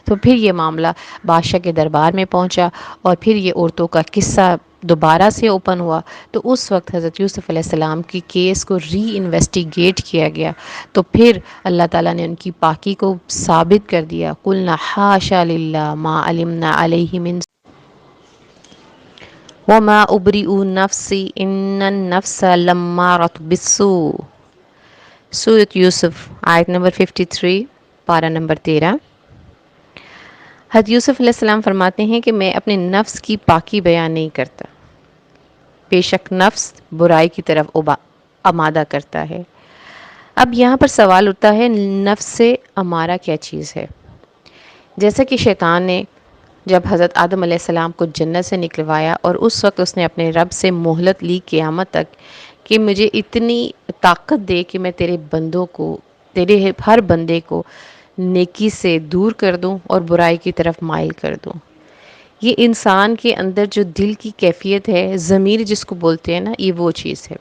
تو پھر یہ معاملہ بادشاہ کے دربار میں پہنچا اور پھر یہ عورتوں کا قصہ دوبارہ سے اوپن ہوا۔ تو اس وقت حضرت یوسف علیہ السلام کی کیس کو ری انویسٹیگیٹ کیا گیا، تو پھر اللہ تعالیٰ نے ان کی پاکی کو ثابت کر دیا۔ قُلْنَا حَاشَا لِلَّهِ مَا عَلِمْنَا عَلَيْهِ مِنْ وَمَا أُبْرِئُ نَفْسِي إِنَّ النَّفْسَ لَمَّارَةٌ بِالسُّوءِ۔ سورۃ یوسف آیت نمبر 53، پارہ نمبر 13۔ حضرت یوسف علیہ السلام فرماتے ہیں کہ میں اپنے نفس کی پاکی بیان نہیں کرتا، بے شک نفس برائی کی طرف آمادہ کرتا ہے۔ اب یہاں پر سوال اٹھتا ہے، نفس سے امارہ کیا چیز ہے؟ جیسا کہ شیطان نے جب حضرت آدم علیہ السلام کو جنت سے نکلوایا اور اس وقت اس نے اپنے رب سے مہلت لی قیامت تک کہ مجھے اتنی طاقت دے کہ میں تیرے بندوں کو، تیرے ہر بندے کو نیکی سے دور کر دوں اور برائی کی طرف مائل کر دوں۔ یہ انسان کے اندر جو دل کی کیفیت ہے، ضمیر جس کو بولتے ہیں نا، یہ وہ چیز ہے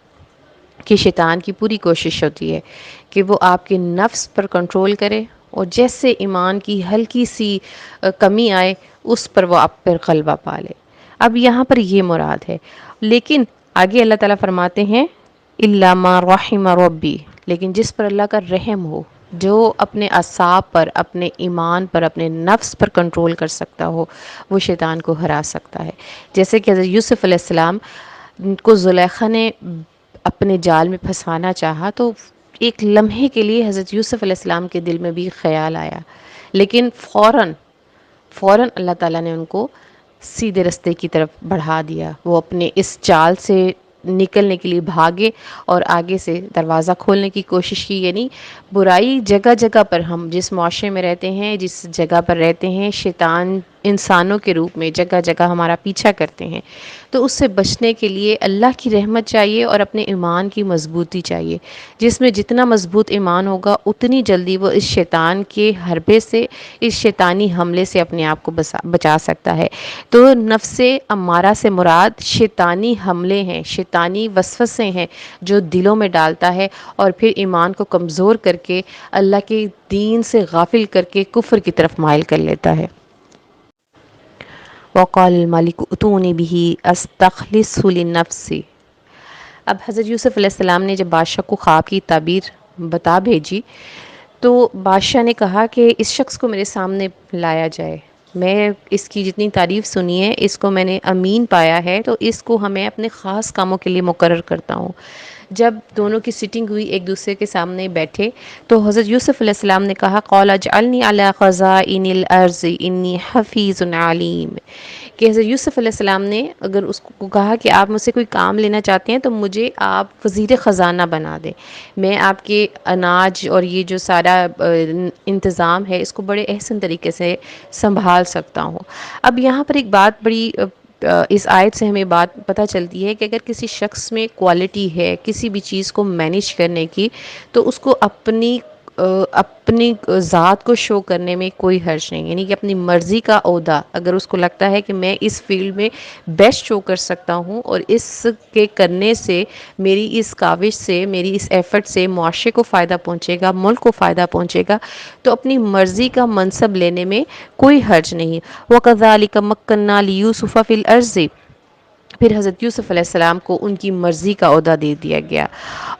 کہ شیطان کی پوری کوشش ہوتی ہے کہ وہ آپ کے نفس پر کنٹرول کرے، اور جیسے ایمان کی ہلکی سی کمی آئے اس پر وہ آپ پر غلبہ پا لے۔ اب یہاں پر یہ مراد ہے، لیکن آگے اللہ تعالیٰ فرماتے ہیں اِلَّا مَا رَحِمَ رَبِّي، لیکن جس پر اللہ کا رحم ہو، جو اپنے اعصاب پر، اپنے ایمان پر، اپنے نفس پر کنٹرول کر سکتا ہو، وہ شیطان کو ہرا سکتا ہے۔ جیسے کہ حضرت یوسف علیہ السلام کو زلیخا نے اپنے جال میں پھنسانا چاہا تو ایک لمحے کے لیے حضرت یوسف علیہ السلام کے دل میں بھی خیال آیا، لیکن فوراً اللہ تعالیٰ نے ان کو سیدھے رستے کی طرف بڑھا دیا۔ وہ اپنے اس چال سے نکلنے کے لیے بھاگے اور آگے سے دروازہ کھولنے کی کوشش کی۔ یعنی برائی جگہ جگہ پر، ہم جس معاشرے میں رہتے ہیں، جس جگہ پر رہتے ہیں، شیطان انسانوں کے روپ میں جگہ جگہ ہمارا پیچھا کرتے ہیں، تو اس سے بچنے کے لیے اللہ کی رحمت چاہیے اور اپنے ایمان کی مضبوطی چاہیے۔ جس میں جتنا مضبوط ایمان ہوگا اتنی جلدی وہ اس شیطان کے حربے سے، اس شیطانی حملے سے اپنے آپ کو بچا سکتا ہے۔ تو نفس امارہ سے مراد شیطانی حملے ہیں، شیطانی وسوسے ہیں جو دلوں میں ڈالتا ہے اور پھر ایمان کو کمزور کر کے اللہ کے دین سے غافل کر کے کفر کی طرف مائل کر لیتا ہے۔ وقال الملک ائتونی بہ استخلصہ لنفسی۔ اب حضرت یوسف علیہ السلام نے جب بادشاہ کو خواب کی تعبیر بتا بھیجی تو بادشاہ نے کہا کہ اس شخص کو میرے سامنے لایا جائے، میں اس کی جتنی تعریف سنی ہے، اس کو میں نے امین پایا ہے، تو اس کو ہمیں اپنے خاص کاموں کے لیے مقرر کرتا ہوں۔ جب دونوں کی سٹنگ ہوئی، ایک دوسرے کے سامنے بیٹھے، تو حضرت یوسف علیہ السلام نے کہا قال اجعلنی علی خزائن الارض انی حفیظ علیم، کہ حضرت یوسف علیہ السلام نے اگر اس کو کہا کہ آپ مجھ سے کوئی کام لینا چاہتے ہیں تو مجھے آپ وزیر خزانہ بنا دیں، میں آپ کے اناج اور یہ جو سارا انتظام ہے اس کو بڑے احسن طریقے سے سنبھال سکتا ہوں۔ اب یہاں پر ایک بات بڑی اس آیت سے ہمیں بات پتہ چلتی ہے کہ اگر کسی شخص میں کوالٹی ہے کسی بھی چیز کو مینیج کرنے کی، تو اس کو اپنی ذات کو شو کرنے میں کوئی حرج نہیں، یعنی کہ اپنی مرضی کا عہدہ اگر اس کو لگتا ہے کہ میں اس فیلڈ میں بیسٹ شو کر سکتا ہوں اور اس کے کرنے سے میری اس کاوش سے، میری اس ایفرٹ سے معاشرے کو فائدہ پہنچے گا، ملک کو فائدہ پہنچے گا، تو اپنی مرضی کا منصب لینے میں کوئی حرج نہیں۔ وَكَذَلِكَ مَكَّنَّا لِيُوسُفَ فِي الْأَرْضِ، پھر حضرت یوسف علیہ السلام کو ان کی مرضی کا عہدہ دے دیا گیا۔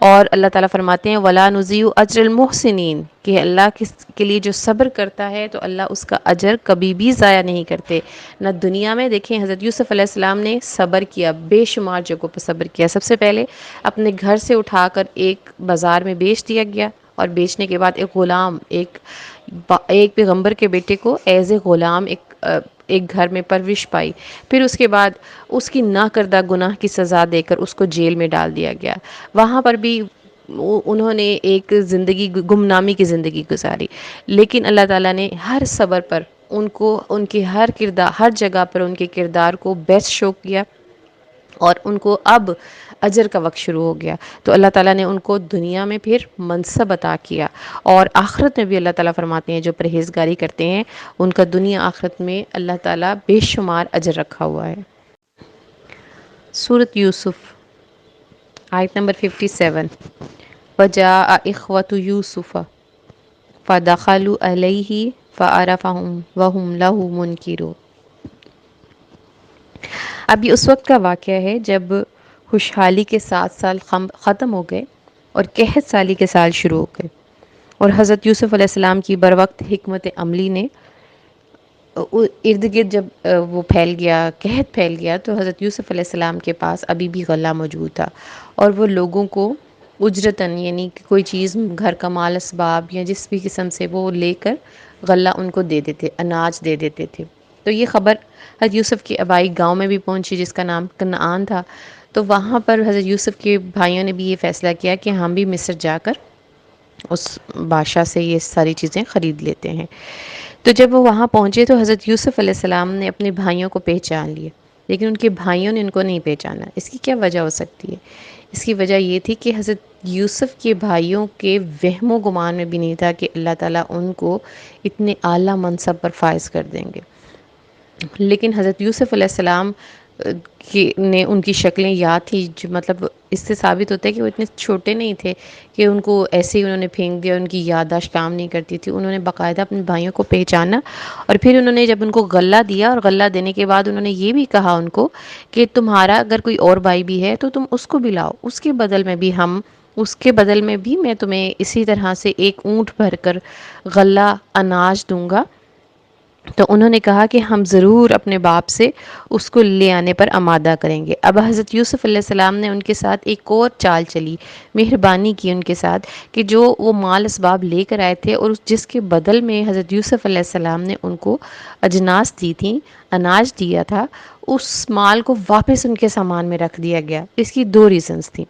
اور اللہ تعالیٰ فرماتے ہیں وَلَا نُضِيعُ أَجْرَ الْمُحْسِنِينَ، کہ اللہ کے لیے جو صبر کرتا ہے تو اللہ اس کا اجر کبھی بھی ضائع نہیں کرتے، نہ دنیا میں۔ دیکھیں حضرت یوسف علیہ السلام نے صبر کیا، بے شمار جگہوں پر صبر کیا۔ سب سے پہلے اپنے گھر سے اٹھا کر ایک بازار میں بیچ دیا گیا، اور بیچنے کے بعد ایک غلام، ایک پیغمبر کے بیٹے کو ایز اے غلام ایک گھر میں پرورش پائی، پھر اس کے بعد اس کی نہ کردہ گناہ کی سزا دے کر اس کو جیل میں ڈال دیا گیا، وہاں پر بھی انہوں نے ایک زندگی گمنامی کی زندگی گزاری، لیکن اللہ تعالیٰ نے ہر صبر پر ان کو ان کے ہر جگہ پر ان کے کردار کو بیسٹ شو کیا، اور ان کو اب اجر کا وقت شروع ہو گیا، تو اللہ تعالیٰ نے ان کو دنیا میں پھر منصب عطا کیا، اور آخرت میں بھی اللہ تعالیٰ فرماتے ہیں جو پرہیزگاری کرتے ہیں ان کا دنیا آخرت میں اللہ تعالیٰ بے شمار اجر رکھا ہوا ہے۔ سورۃ یوسف، آیت نمبر 57، وَجَاءَ إِخْوَةُ يُوسُفَ فَدَخَلُوا عَلَيْهِ فَعَرَفَهُمْ وَهُمْ لَهُ مُنْكِرُونَ۔ اب یہ اس وقت کا واقعہ ہے جب خوشحالی کے 7 سال ختم ہو گئے اور قحط سالی کے سال شروع ہو گئے، اور حضرت یوسف علیہ السلام کی بروقت حکمت عملی نے ارد گرد جب وہ پھیل گیا، قحط پھیل گیا، تو حضرت یوسف علیہ السلام کے پاس ابھی بھی غلہ موجود تھا، اور وہ لوگوں کو اجرتاً، یعنی کہ کوئی چیز گھر کا مال اسباب یا جس بھی قسم سے وہ لے کر غلہ ان کو دے دیتے، اناج دے دیتے تھے۔ تو یہ خبر حضرت یوسف کے آبائی گاؤں میں بھی پہنچی جس کا نام کنعان تھا، تو وہاں پر حضرت یوسف کے بھائیوں نے بھی یہ فیصلہ کیا کہ ہم بھی مصر جا کر اس بادشاہ سے یہ ساری چیزیں خرید لیتے ہیں۔ تو جب وہ وہاں پہنچے تو حضرت یوسف علیہ السلام نے اپنے بھائیوں کو پہچان لیے، لیکن ان کے بھائیوں نے ان کو نہیں پہچانا۔ اس کی کیا وجہ ہو سکتی ہے؟ اس کی وجہ یہ تھی کہ حضرت یوسف کے بھائیوں کے وہم و گمان میں بھی نہیں تھا کہ اللہ تعالیٰ ان کو اتنے اعلیٰ منصب پر فائز کر دیں گے، لیکن حضرت یوسف علیہ السلام نے ان کی شکلیں یاد تھی، جو مطلب اس سے ثابت ہوتا ہے کہ وہ اتنے چھوٹے نہیں تھے کہ ان کو ایسے ہی انہوں نے پھینک دیا، ان کی یادداشت کام نہیں کرتی تھی، انہوں نے باقاعدہ اپنے بھائیوں کو پہچانا، اور پھر انہوں نے جب ان کو غلہ دیا، اور غلہ دینے کے بعد انہوں نے یہ بھی کہا ان کو کہ تمہارا اگر کوئی اور بھائی بھی ہے تو تم اس کو بھی لاؤ، اس کے بدل میں بھی میں تمہیں اسی طرح سے ایک اونٹ بھر کر غلہ اناج دوں گا۔ تو انہوں نے کہا کہ ہم ضرور اپنے باپ سے اس کو لے آنے پر آمادہ کریں گے۔ اب حضرت یوسف علیہ السلام نے ان کے ساتھ ایک اور چال چلی، مہربانی کی ان کے ساتھ، کہ جو وہ مال اسباب لے کر آئے تھے اور جس کے بدل میں حضرت یوسف علیہ السلام نے ان کو اجناس دی تھیں، اناج دیا تھا، اس مال کو واپس ان کے سامان میں رکھ دیا گیا۔ اس کی 2 ریزنز تھیں۔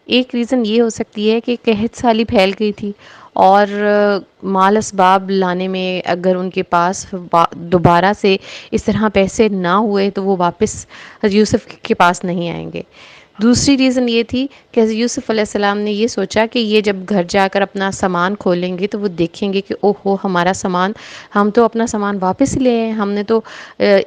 ایک ریزن یہ ہو سکتی ہے کہ قحط سالی پھیل گئی تھی، اور مال اسباب لانے میں اگر ان کے پاس دوبارہ سے اس طرح پیسے نہ ہوئے تو وہ واپس حضرت یوسف کے پاس نہیں آئیں گے۔ دوسری ریزن یہ تھی کہ حضرت یوسف علیہ السلام نے یہ سوچا کہ یہ جب گھر جا کر اپنا سامان کھولیں گے تو وہ دیکھیں گے کہ اوہ ہمارا سامان، ہم تو اپنا سامان واپس لے آئے ہیں، ہم نے تو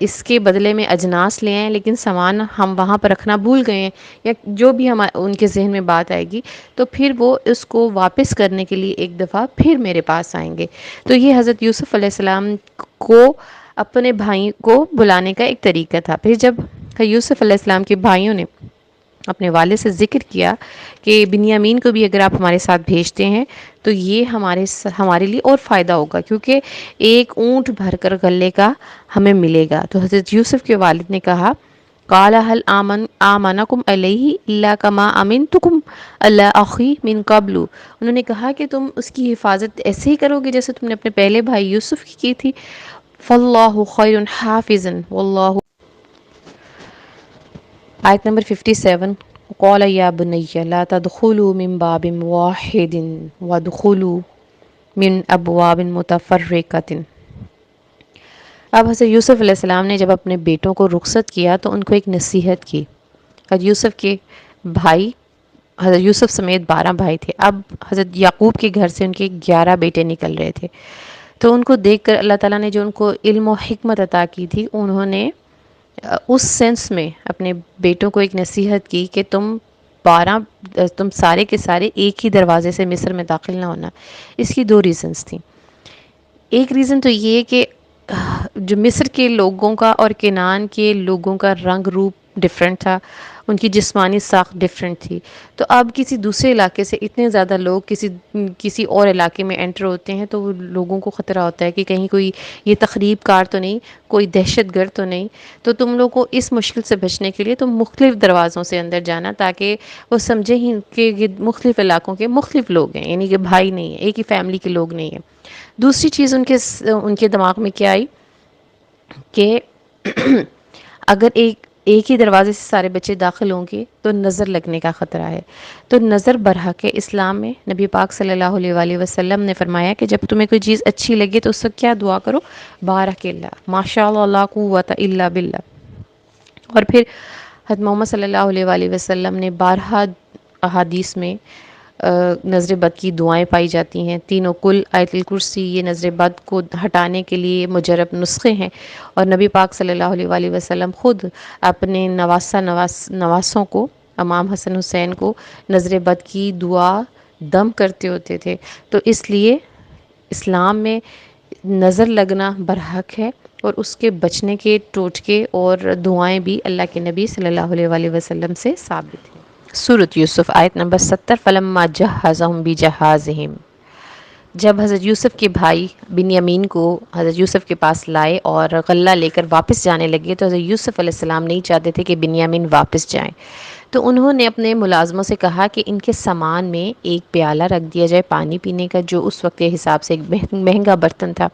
اس کے بدلے میں اجناس لے آئے ہیں، لیکن سامان ہم وہاں پر رکھنا بھول گئے ہیں، یا جو بھی ان کے ذہن میں بات آئے گی، تو پھر وہ اس کو واپس کرنے کے لیے ایک دفعہ پھر میرے پاس آئیں گے۔ تو یہ حضرت یوسف علیہ السلام کو اپنے بھائی کو بلانے کا ایک طریقہ تھا۔ پھر جب یوسف علیہ السلام کے بھائیوں نے اپنے والد سے ذکر کیا کہ بنیامین کو بھی اگر آپ ہمارے ساتھ بھیجتے ہیں تو یہ ہمارے لیے اور فائدہ ہوگا، کیونکہ ایک اونٹ بھر کر غلے کا ہمیں ملے گا۔ تو حضرت یوسف کے والد نے کہا، قال هل آمنکم علیہ الا کما امنتکم علی اخی من قبل۔ انہوں نے کہا کہ تم اس کی حفاظت ایسے ہی کرو گے جیسے تم نے اپنے پہلے بھائی یوسف کی تھی۔ فاللہ خیر حافظا واللہ۔ آیت نمبر 57، قال یا بنی لا تدخلوا من باب واحد وادخلوا من ابواب متفرقۃ۔ اب حضرت یوسف علیہ السلام نے جب اپنے بیٹوں کو رخصت کیا تو ان کو ایک نصیحت کی۔ حضرت یوسف کے بھائی، حضرت یوسف سمیت 12 بھائی تھے، اب حضرت یعقوب کے گھر سے ان کے 11 بیٹے نکل رہے تھے، تو ان کو دیکھ کر اللہ تعالیٰ نے جو ان کو علم و حکمت عطا کی تھی، انہوں نے اس سینس میں اپنے بیٹوں کو ایک نصیحت کی کہ تم سارے کے سارے ایک ہی دروازے سے مصر میں داخل نہ ہونا۔ اس کی 2 ریزنز تھیں۔ ایک ریزن تو یہ کہ جو مصر کے لوگوں کا اور کنعان کے لوگوں کا رنگ روپ ڈیفرنٹ تھا، ان کی جسمانی ساخت ڈیفرنٹ تھی، تو اب کسی دوسرے علاقے سے اتنے زیادہ لوگ کسی اور علاقے میں انٹر ہوتے ہیں تو وہ لوگوں کو خطرہ ہوتا ہے کہ کہیں کوئی یہ تخریب کار تو نہیں، کوئی دہشت گرد تو نہیں، تو تم لوگ کو اس مشکل سے بچنے کے لیے تم مختلف دروازوں سے اندر جانا، تاکہ وہ سمجھیں ہی کہ یہ مختلف علاقوں کے مختلف لوگ ہیں، یعنی کہ بھائی نہیں ہیں، ایک ہی فیملی کے لوگ نہیں ہیں۔ دوسری چیز ان کے دماغ میں کیا آئی کہ اگر ایک ہی دروازے سے سارے بچے داخل ہوں گے تو نظر لگنے کا خطرہ ہے۔ تو نظر برحق ہے اسلام میں نبی پاک صلی اللہ علیہ وآلہ وسلم نے فرمایا کہ جب تمہیں کوئی چیز اچھی لگے تو اس سے کیا دعا کرو؟ بارک اللہ، ماشاء اللہ، لا قوت الا باللہ۔ اور پھر حضرت محمد صلی اللہ علیہ وآلہ وسلم نے بارہا احادیث میں نظر بد کی دعائیں پائی جاتی ہیں۔ تینوں کل، آیت الکرسی، یہ نظر بد کو ہٹانے کے لیے مجرب نسخے ہیں، اور نبی پاک صلی اللہ علیہ وآلہ وسلم خود اپنے نواسوں کو، امام حسن حسین کو نظر بد کی دعا دم کرتے ہوتے تھے۔ تو اس لیے اسلام میں نظر لگنا برحق ہے، اور اس کے بچنے کے ٹوٹکے اور دعائیں بھی اللہ کے نبی صلی اللہ علیہ وآلہ وسلم سے ثابت ہیں۔ سورۃ یوسف، آیت نمبر 70، فلما جہزہم بجہازہم، جب حضرت یوسف کے بھائی بنیامین کو حضرت یوسف کے پاس لائے اور غلہ لے کر واپس جانے لگے، تو حضرت یوسف علیہ السلام نہیں چاہتے تھے کہ بنیامین واپس جائیں، تو انہوں نے اپنے ملازموں سے کہا کہ ان کے سامان میں ایک پیالہ رکھ دیا جائے پانی پینے کا، جو اس وقت کے حساب سے ایک مہنگا برتن تھا۔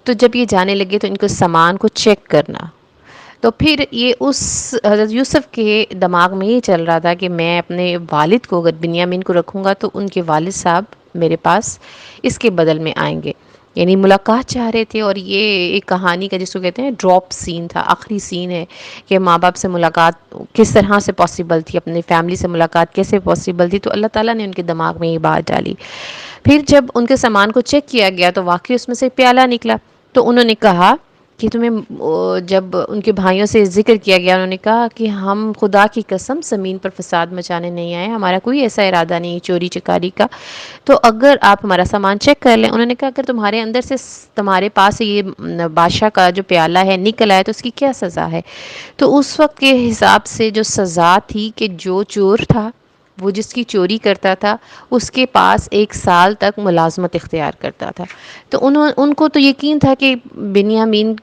تو جب یہ جانے لگے تو ان کو سامان کو چیک کرنا، تو پھر یہ اس حضرت یوسف کے دماغ میں یہ چل رہا تھا کہ میں اپنے والد کو اگر بنیامین کو رکھوں گا تو ان کے والد صاحب میرے پاس اس کے بدل میں آئیں گے، یعنی ملاقات چاہ رہے تھے۔ اور یہ ایک کہانی کا جس کو کہتے ہیں ڈراپ سین تھا، آخری سین ہے کہ ماں باپ سے ملاقات کس طرح سے پاسبل تھی، اپنی فیملی سے ملاقات کیسے پاسبل تھی، تو اللہ تعالیٰ نے ان کے دماغ میں یہ بات ڈالی۔ پھر جب ان کے سامان کو چیک کیا گیا تو واقعی اس میں سے پیالہ نکلا، تو انہوں نے کہا کہ تمہیں، جب ان کے بھائیوں سے ذکر کیا گیا، انہوں نے کہا کہ ہم خدا کی قسم زمین پر فساد مچانے نہیں آئے، ہمارا کوئی ایسا ارادہ نہیں چوری چکاری کا، تو اگر آپ ہمارا سامان چیک کر لیں۔ انہوں نے کہا اگر تمہارے اندر سے تمہارے پاس یہ بادشاہ کا جو پیالہ ہے نکل آئے تو اس کی کیا سزا ہے؟ تو اس وقت کے حساب سے جو سزا تھی کہ جو چور تھا، وہ جس کی چوری کرتا تھا، اس کے پاس 1 سال تک ملازمت اختیار کرتا تھا۔ تو ان کو تو یقین تھا کہ بنیامین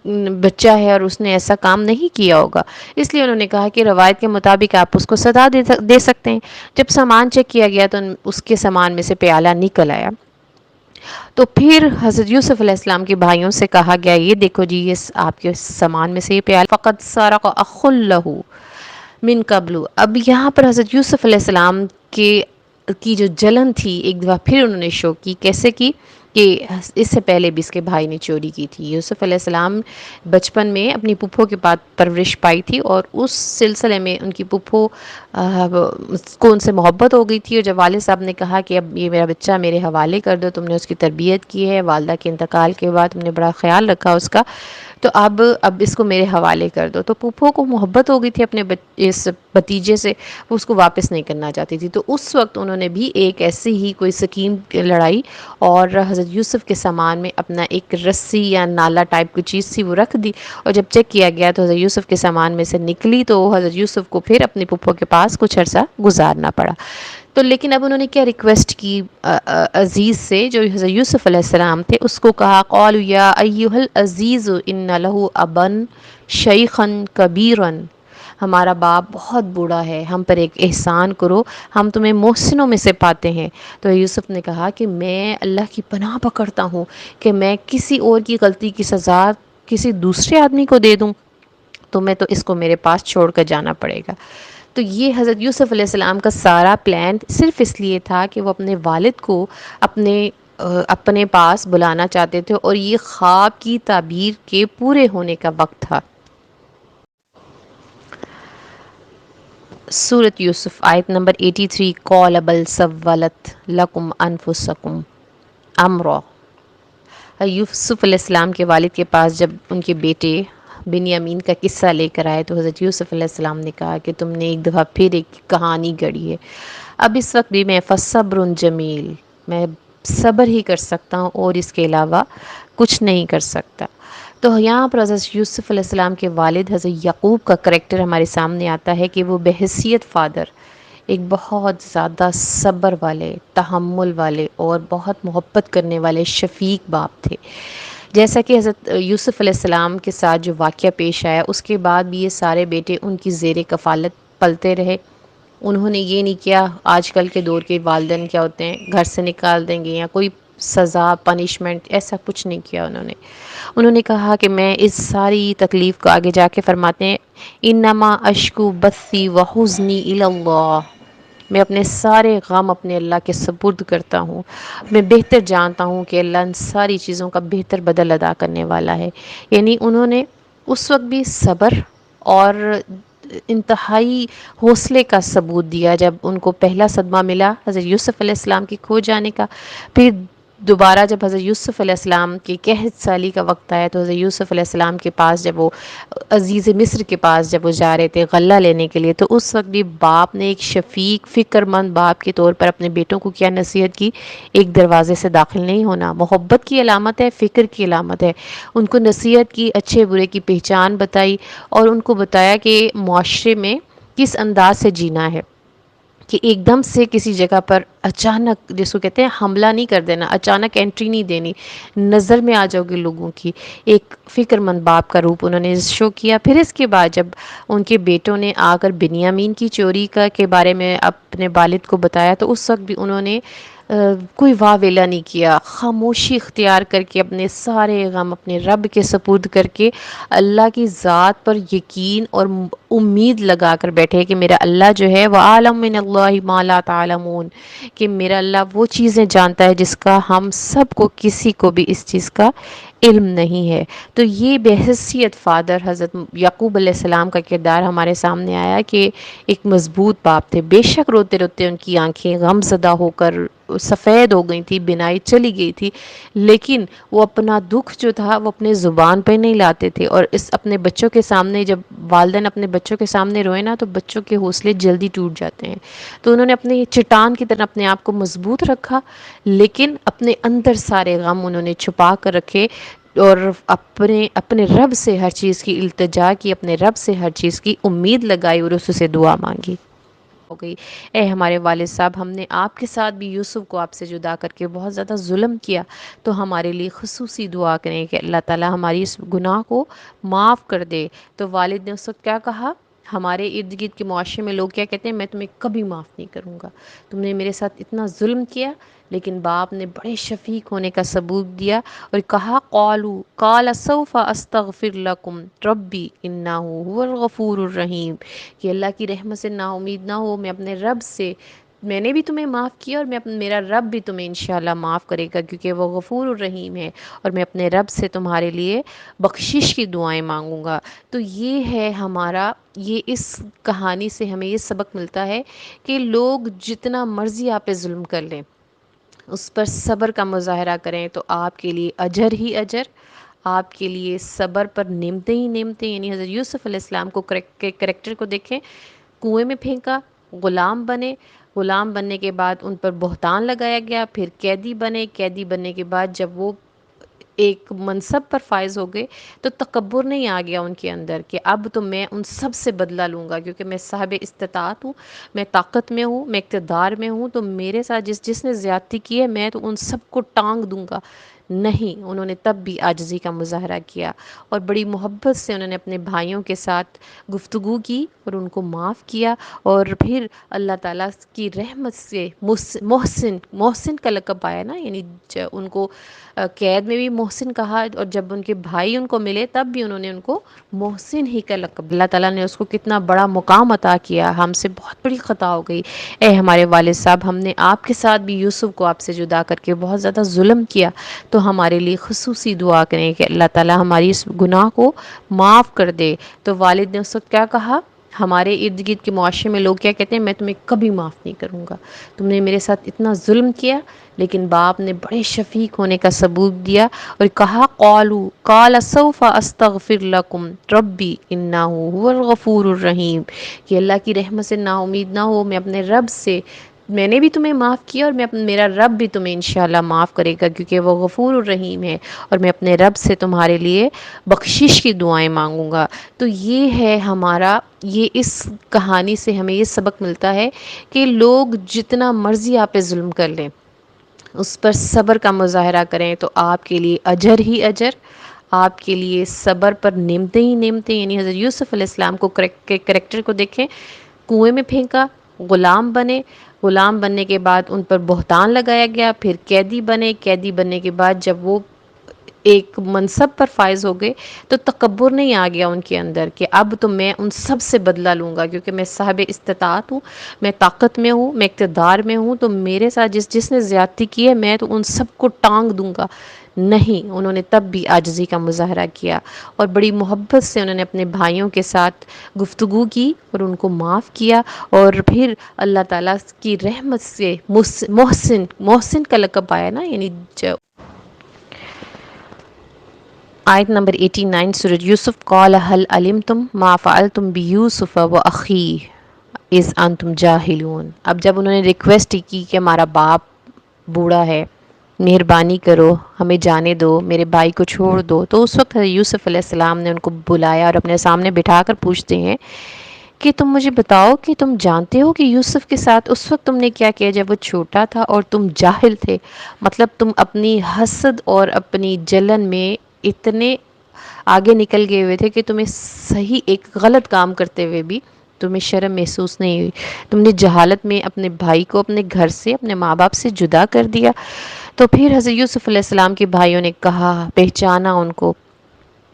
بچہ ہے اور اس نے ایسا کام نہیں کیا ہوگا، اس لیے انہوں نے کہا کہ روایت کے مطابق آپ اس کو سزا دے سکتے ہیں۔ جب سامان چیک کیا گیا تو اس کے سامان میں سے پیالہ نکل آیا، تو پھر حضرت یوسف علیہ السلام کے بھائیوں سے کہا گیا یہ دیکھو جی، یہ آپ کے سامان میں سے یہ پیالہ فقط سرق اخ لہ من قبل۔ اب یہاں پر حضرت یوسف علیہ السلام کی جو جلن تھی ایک دفعہ پھر انہوں نے شو کی۔ کیسے کی؟ کہ اس سے پہلے بھی اس کے بھائی نے چوری کی تھی۔ یوسف علیہ السلام بچپن میں اپنی پھپھو کے پاس پرورش پائی تھی، اور اس سلسلے میں ان کی پھپھو کو ان سے محبت ہو گئی تھی، اور جب والد صاحب نے کہا کہ اب یہ میرا بچہ میرے حوالے کر دو، تم نے اس کی تربیت کی ہے، والدہ کے انتقال کے بعد تم نے بڑا خیال رکھا اس کا، تو اب اس کو میرے حوالے کر دو۔ تو پھپھو کو محبت ہو گئی تھی اپنے اس بھتیجے سے، وہ اس کو واپس نہیں کرنا چاہتی تھی، تو اس وقت انہوں نے بھی ایک ایسی ہی کوئی سکیم لڑائی اور حضرت یوسف کے سامان میں اپنا ایک رسی یا نالا ٹائپ کی چیز تھی وہ رکھ دی، اور جب چیک کیا گیا تو حضرت یوسف کے سامان میں سے نکلی، تو حضرت یوسف کو پھر اپنی پھپھو کے پاس کچھ عرصہ گزارنا پڑا۔ تو لیکن اب انہوں نے کیا ریکویسٹ کی عزیز سے، جو حضرت یوسف علیہ السلام تھے، اس کو کہا قالوا یا ایھا العزیز ان لہ ابا شیخا کبیرا، ہمارا باپ بہت بوڑھا ہے، ہم پر ایک احسان کرو، ہم تمہیں محسنوں میں سے پاتے ہیں۔ تو یوسف نے کہا کہ میں اللہ کی پناہ پکڑتا ہوں کہ میں کسی اور کی غلطی کی سزا کسی دوسرے آدمی کو دے دوں، تو میں تو اس کو میرے پاس چھوڑ کر جانا پڑے گا۔ تو یہ حضرت یوسف علیہ السلام کا سارا پلان صرف اس لیے تھا کہ وہ اپنے والد کو اپنے پاس بلانا چاہتے تھے، اور یہ خواب کی تعبیر کے پورے ہونے کا وقت تھا۔ سورۃ یوسف، آیت نمبر 83، قال بل سولت لکم انفسکم امرا۔ یوسف علیہ السلام کے والد کے پاس جب ان کے بیٹے بنیامین کا قصہ لے کر آئے تو حضرت یوسف علیہ السلام نے کہا کہ تم نے ایک دفعہ پھر ایک کہانی گڑھی ہے، اب اس وقت بھی میں فصبر جمیل، میں صبر ہی کر سکتا ہوں اور اس کے علاوہ کچھ نہیں کر سکتا۔ تو یہاں پر حضرت یوسف علیہ السلام کے والد حضرت یعقوب کا کریکٹر ہمارے سامنے آتا ہے کہ وہ بحیثیت فادر ایک بہت زیادہ صبر والے، تحمل والے اور بہت محبت کرنے والے شفیق باپ تھے۔ جیسا کہ حضرت یوسف علیہ السلام کے ساتھ جو واقعہ پیش آیا، اس کے بعد بھی یہ سارے بیٹے ان کی زیر کفالت پلتے رہے۔ انہوں نے یہ نہیں کیا، آج کل کے دور کے والدین کیا ہوتے ہیں، گھر سے نکال دیں گے یا کوئی سزا پنشمنٹ ایسا کچھ نہیں کیا انہوں نے کہا کہ میں اس ساری تکلیف کو آگے جا کے فرماتے ہیں انما اشکو بثی و حزنی الی اللہ، میں اپنے سارے غم اپنے اللہ کے سپرد کرتا ہوں، میں بہتر جانتا ہوں کہ اللہ ان ساری چیزوں کا بہتر بدل ادا کرنے والا ہے۔ یعنی انہوں نے اس وقت بھی صبر اور انتہائی حوصلے کا ثبوت دیا جب ان کو پہلا صدمہ ملا حضرت یوسف علیہ السلام کی کھو جانے کا، پھر دوبارہ جب حضرت یوسف علیہ السلام کی قحط سالی کا وقت آیا تو حضرت یوسف علیہ السلام کے پاس جب وہ عزیز مصر کے پاس جب وہ جا رہے تھے غلہ لینے کے لیے، تو اس وقت بھی باپ نے ایک شفیق فکر مند باپ کے طور پر اپنے بیٹوں کو کیا نصیحت کی، ایک دروازے سے داخل نہیں ہونا، محبت کی علامت ہے، فکر کی علامت ہے۔ ان کو نصیحت کی، اچھے برے کی پہچان بتائی، اور ان کو بتایا کہ معاشرے میں کس انداز سے جینا ہے، کہ ایک دم سے کسی جگہ پر اچانک جس کو کہتے ہیں حملہ نہیں کر دینا، اچانک انٹری نہیں دینی، نظر میں آ جاؤ گے لوگوں کی۔ ایک فکر مند باپ کا روپ انہوں نے شو کیا۔ پھر اس کے بعد جب ان کے بیٹوں نے آ کر بنیامین کی چوری کے بارے میں اپنے والد کو بتایا تو اس وقت بھی انہوں نے کوئی واہ ویلا نہیں کیا، خاموشی اختیار کر کے اپنے سارے غم اپنے رب کے سپرد کر کے اللہ کی ذات پر یقین اور امید لگا کر بیٹھے کہ میرا اللہ جو ہے وَعَلَمْ مِنَ اللَّهِ مَا لَا تَعْلَمُونَ، کہ میرا اللہ وہ چیزیں جانتا ہے جس کا ہم سب کو کسی کو بھی اس چیز کا علم نہیں ہے۔ تو یہ بحیثیت فادر حضرت یعقوب علیہ السلام کا کردار ہمارے سامنے آیا کہ ایک مضبوط باپ تھے، بے شک روتے روتے ان کی آنکھیں غم زدہ ہو کر سفید ہو گئی تھی، بینائی چلی گئی تھی، لیکن وہ اپنا دکھ جو تھا وہ اپنے زبان پہ نہیں لاتے تھے، اور اس اپنے بچوں کے سامنے جب والدین اپنے بچوں کے سامنے روئے نا تو بچوں کے حوصلے جلدی ٹوٹ جاتے ہیں۔ تو انہوں نے اپنے چٹان کی طرح اپنے آپ کو مضبوط رکھا، لیکن اپنے اندر سارے غم انہوں نے چھپا کر رکھے، اور اپنے رب سے ہر چیز کی التجا کی، اپنے رب سے ہر چیز کی امید لگائی اور اس سے دعا مانگی۔ ہو گئی، اے ہمارے والد صاحب، ہم نے آپ کے ساتھ بھی یوسف کو آپ سے جدا کر کے بہت زیادہ ظلم کیا، تو ہمارے لیے خصوصی دعا کریں کہ اللہ تعالی ہماری اس گناہ کو معاف کر دے۔ تو والد نے اس وقت کیا کہا؟ ہمارے ارد گرد کے معاشرے میں لوگ کیا کہتے ہیں، میں تمہیں کبھی معاف نہیں کروں گا، تم نے میرے ساتھ اتنا ظلم کیا۔ لیکن باپ نے بڑے شفیق ہونے کا ثبوت دیا اور کہا قال سوف استغفر لکم ربی انہ هو الغفور الرحیم، کہ اللہ کی رحمت سے نا امید نہ ہو، میں اپنے رب سے، میں نے بھی تمہیں معاف کیا اور میرا رب بھی تمہیں انشاءاللہ معاف کرے گا، کیونکہ وہ غفور الرحیم ہے، اور میں اپنے رب سے تمہارے لیے بخشش کی دعائیں مانگوں گا۔ تو یہ ہے ہمارا، یہ اس کہانی سے ہمیں یہ سبق ملتا ہے کہ لوگ جتنا مرضی آپ پہ ظلم کر لیں، اس پر صبر کا مظاہرہ کریں تو آپ کے لیے اجر ہی اجر، آپ کے لیے صبر پر نعمتیں ہی نعمتیں۔ یعنی حضرت یوسف علیہ السلام کو کریکٹر کو دیکھیں، کنویں میں پھینکا، غلام بنے، غلام بننے کے بعد ان پر بہتان لگایا گیا، پھر قیدی بنے، قیدی بننے کے بعد جب وہ ایک منصب پر فائز ہو گئے تو تکبر نہیں آ گیا ان کے اندر کہ اب تو میں ان سب سے بدلہ لوں گا، کیونکہ میں صاحب استطاعت ہوں، میں طاقت میں ہوں، میں اقتدار میں ہوں، تو میرے ساتھ جس نے زیادتی کی ہے میں تو ان سب کو ٹانگ دوں گا۔ نہیں، انہوں نے تب بھی عاجزی کا مظاہرہ کیا، اور بڑی محبت سے انہوں نے اپنے بھائیوں کے ساتھ گفتگو کی اور ان کو معاف کیا، اور پھر اللہ تعالیٰ کی رحمت سے محسن کا لقب پایا نا، یعنی ان کو قید میں بھی محسن کہا، اور جب ان کے بھائی ان کو ملے تب بھی انہوں نے ان کو محسن ہی کا لقب، اللہ تعالیٰ نے اس کو کتنا بڑا مقام عطا کیا۔ ہم سے بہت بڑی خطا ہو گئی، اے ہمارے والد صاحب، ہم نے آپ کے ساتھ بھی یوسف کو آپ سے جدا کر کے بہت زیادہ ظلم کیا، تو ہمارے لیے خصوصی دعا کریں کہ اللہ تعالیٰ ہماری اس گناہ کو معاف کر دے۔ تو والد نے اس وقت کیا کہا؟ ہمارے ارد گرد کے معاشرے میں لوگ کیا کہتے ہیں، میں تمہیں کبھی معاف نہیں کروں گا، تم نے میرے ساتھ اتنا ظلم کیا۔ لیکن باپ نے بڑے شفیق ہونے کا ثبوت دیا اور کہا قال سوف استغفر لکم ربی انہ هو الغفور الرحیم، کہ اللہ کی رحمت سے نا امید نہ ہو، میں اپنے رب سے، میں نے بھی تمہیں معاف کیا اور میرا رب بھی تمہیں انشاءاللہ معاف کرے گا، کیونکہ وہ غفور الرحیم ہے، اور میں اپنے رب سے تمہارے لیے بخشش کی دعائیں مانگوں گا۔ تو یہ ہے ہمارا، یہ اس کہانی سے ہمیں یہ سبق ملتا ہے کہ لوگ جتنا مرضی آپ پہ ظلم کر لیں، اس پر صبر کا مظاہرہ کریں تو آپ کے لیے اجر ہی اجر، آپ کے لیے صبر پر نعمتیں ہی نعمتیں۔ یعنی حضرت یوسف علیہ السلام کو کریکٹر کو دیکھیں، کنویں میں پھینکا، غلام بنے، غلام بننے کے بعد ان پر بہتان لگایا گیا، پھر قیدی بنے، قیدی بننے کے بعد جب وہ ایک منصب پر فائز ہو گئے تو تکبر نہیں آ گیا ان کے اندر کہ اب تو میں ان سب سے بدلہ لوں گا، کیونکہ میں صاحب استطاعت ہوں، میں طاقت میں ہوں، میں اقتدار میں ہوں، تو میرے ساتھ جس نے زیادتی کی ہے میں تو ان سب کو ٹانگ دوں گا۔ نہیں، انہوں نے تب بھی عاجزی کا مظاہرہ کیا اور بڑی محبت سے انہوں نے اپنے بھائیوں کے ساتھ گفتگو کی اور ان کو معاف کیا، اور پھر اللہ تعالیٰ کی رحمت سے محسن، محسن کا لقب آیا نا، یعنی آیت نمبر 89 سورۃ یوسف، قال هل علمتم ما فعلتم بیوسف واخیہ اذ انتم جاہلون۔ اب جب انہوں نے ریکویسٹ کی کہ ہمارا باپ بوڑھا ہے، مہربانی کرو ہمیں جانے دو، میرے بھائی کو چھوڑ دو، تو اس وقت یوسف علیہ السلام نے ان کو بلایا اور اپنے سامنے بٹھا کر پوچھتے ہیں کہ تم مجھے بتاؤ کہ تم جانتے ہو کہ یوسف کے ساتھ اس وقت تم نے کیا کیا جب وہ چھوٹا تھا اور تم جاہل تھے؟ مطلب تم اپنی حسد اور اپنی جلن میں اتنے آگے نکل گئے ہوئے تھے کہ تمہیں صحیح ایک غلط کام کرتے ہوئے بھی تمہیں شرم محسوس نہیں ہوئی، تم نے جہالت میں اپنے بھائی کو اپنے گھر سے، اپنے ماں باپ سے جدا کر دیا۔ تو پھر حضرت یوسف علیہ السلام کے بھائیوں نے کہا، پہچانا ان کو،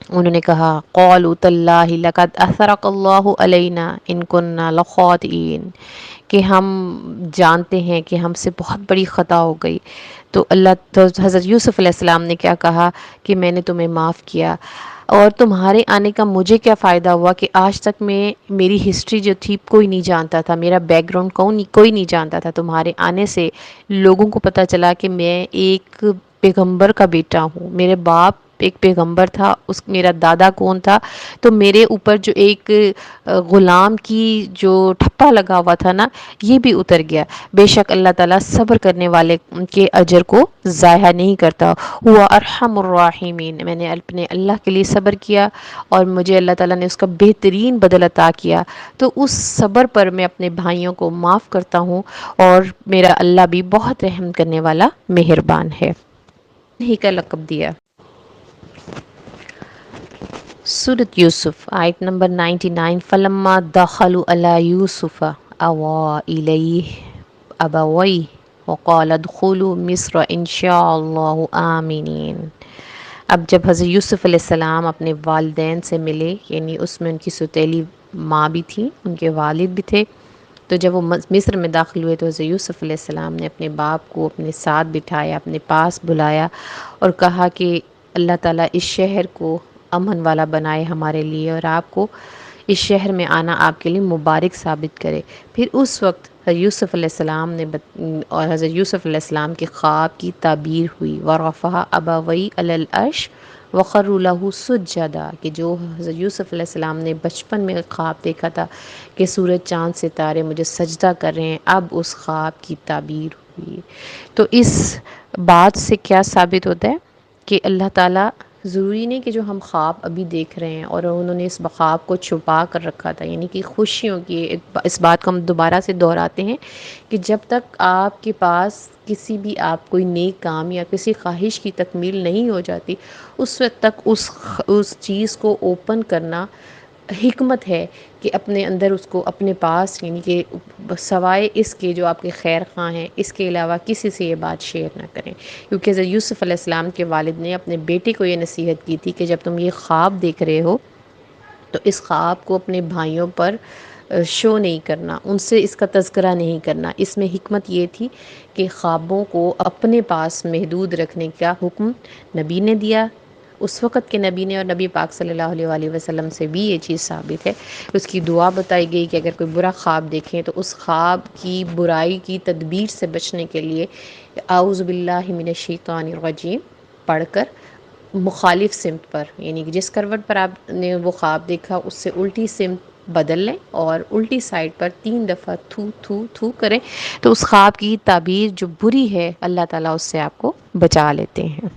انہوں نے کہا قالوا تاللہ لقد اثرک اللہ علینا ان کننا لخاطئین، کہ ہم جانتے ہیں کہ ہم سے بہت بڑی خطا ہو گئی۔ تو حضرت یوسف علیہ السلام نے کیا کہا کہ میں نے تمہیں معاف کیا، اور تمہارے آنے کا مجھے کیا فائدہ ہوا کہ آج تک میں میری ہسٹری جو تھی کوئی نہیں جانتا تھا، میرا بیک گراؤنڈ کوئی نہیں جانتا تھا، تمہارے آنے سے لوگوں کو پتہ چلا کہ میں ایک پیغمبر کا بیٹا ہوں، میرے باپ ایک پیغمبر تھا، میرا دادا کون تھا، تو میرے اوپر جو ایک غلام کی جو ٹھپا لگا ہوا تھا نا، یہ بھی اتر گیا۔ بے شک اللہ تعالیٰ صبر کرنے والے کے اجر کو ضائع نہیں کرتا۔ ہوا ارحم الراحمین، میں نے اپنے اللہ کے لیے صبر کیا اور مجھے اللہ تعالیٰ نے اس کا بہترین بدل عطا کیا، تو اس صبر پر میں اپنے بھائیوں کو معاف کرتا ہوں، اور میرا اللہ بھی بہت رحم کرنے والا مہربان ہے۔ ہی کا لقب دیا۔ سورۃ یوسف آیت نمبر 99، فلما دخلوا علی یوسف آویٰ الیہ ابویہ وقال ادخلوا مصر ان شاء اللہ آمنین۔ اب جب حضرت یوسف علیہ السلام اپنے والدین سے ملے، یعنی اس میں ان کی سوتیلی ماں بھی تھی، ان کے والد بھی تھے، تو جب وہ مصر میں داخل ہوئے تو حضرت یوسف علیہ السلام نے اپنے باپ کو اپنے ساتھ بٹھایا، اپنے پاس بلایا اور کہا کہ اللہ تعالیٰ اس شہر کو امن والا بنائے ہمارے لیے، اور آپ کو اس شہر میں آنا آپ کے لیے مبارک ثابت کرے۔ پھر اس وقت حضرت یوسف علیہ السلام نے اور حضرت یوسف علیہ السلام کے خواب کی تعبیر ہوئی، وَرَفَعَ أَبَوَيْهِ عَلَى الْعَرْشِ وَخَرُّوا لَهُ سُجَّدًا، کہ جو حضرت یوسف علیہ السلام نے بچپن میں خواب دیکھا تھا کہ سورج چاند ستارے مجھے سجدہ کر رہے ہیں، اب اس خواب کی تعبیر ہوئی۔ تو اس بات سے کیا ثابت ہوتا ہے کہ اللہ تعالیٰ، ضروری نہیں کہ جو ہم خواب ابھی دیکھ رہے ہیں، اور انہوں نے اس خواب کو چھپا کر رکھا تھا، یعنی کہ خوشیوں کی اس بات کو ہم دوبارہ سے دہراتے ہیں کہ جب تک آپ کے پاس کسی بھی آپ کوئی نیک کام یا کسی خواہش کی تکمیل نہیں ہو جاتی، اس وقت تک اس چیز کو اوپن کرنا حکمت ہے کہ اپنے اندر اس کو اپنے پاس، یعنی کہ سوائے اس کے جو آپ کے خیر خواہ ہیں، اس کے علاوہ کسی سے یہ بات شیئر نہ کریں، کیونکہ حضرت یوسف علیہ السلام کے والد نے اپنے بیٹے کو یہ نصیحت کی تھی کہ جب تم یہ خواب دیکھ رہے ہو تو اس خواب کو اپنے بھائیوں پر شو نہیں کرنا، ان سے اس کا تذکرہ نہیں کرنا۔ اس میں حکمت یہ تھی کہ خوابوں کو اپنے پاس محدود رکھنے کا حکم نبی نے دیا، اس وقت کے نبی نے، اور نبی پاک صلی اللہ علیہ وآلہ وسلم سے بھی یہ چیز ثابت ہے۔ اس کی دعا بتائی گئی کہ اگر کوئی برا خواب دیکھیں تو اس خواب کی برائی کی تدبیر سے بچنے کے لیے اعوذ باللہ من الشیطان الرجیم پڑھ کر مخالف سمت پر، یعنی کہ جس کروٹ پر آپ نے وہ خواب دیکھا اس سے الٹی سمت بدل لیں اور الٹی سائڈ پر 3 دفعہ تھو تھو تھو کریں، تو اس خواب کی تعبیر جو بری ہے اللہ تعالیٰ اس سے آپ کو بچا لیتے ہیں۔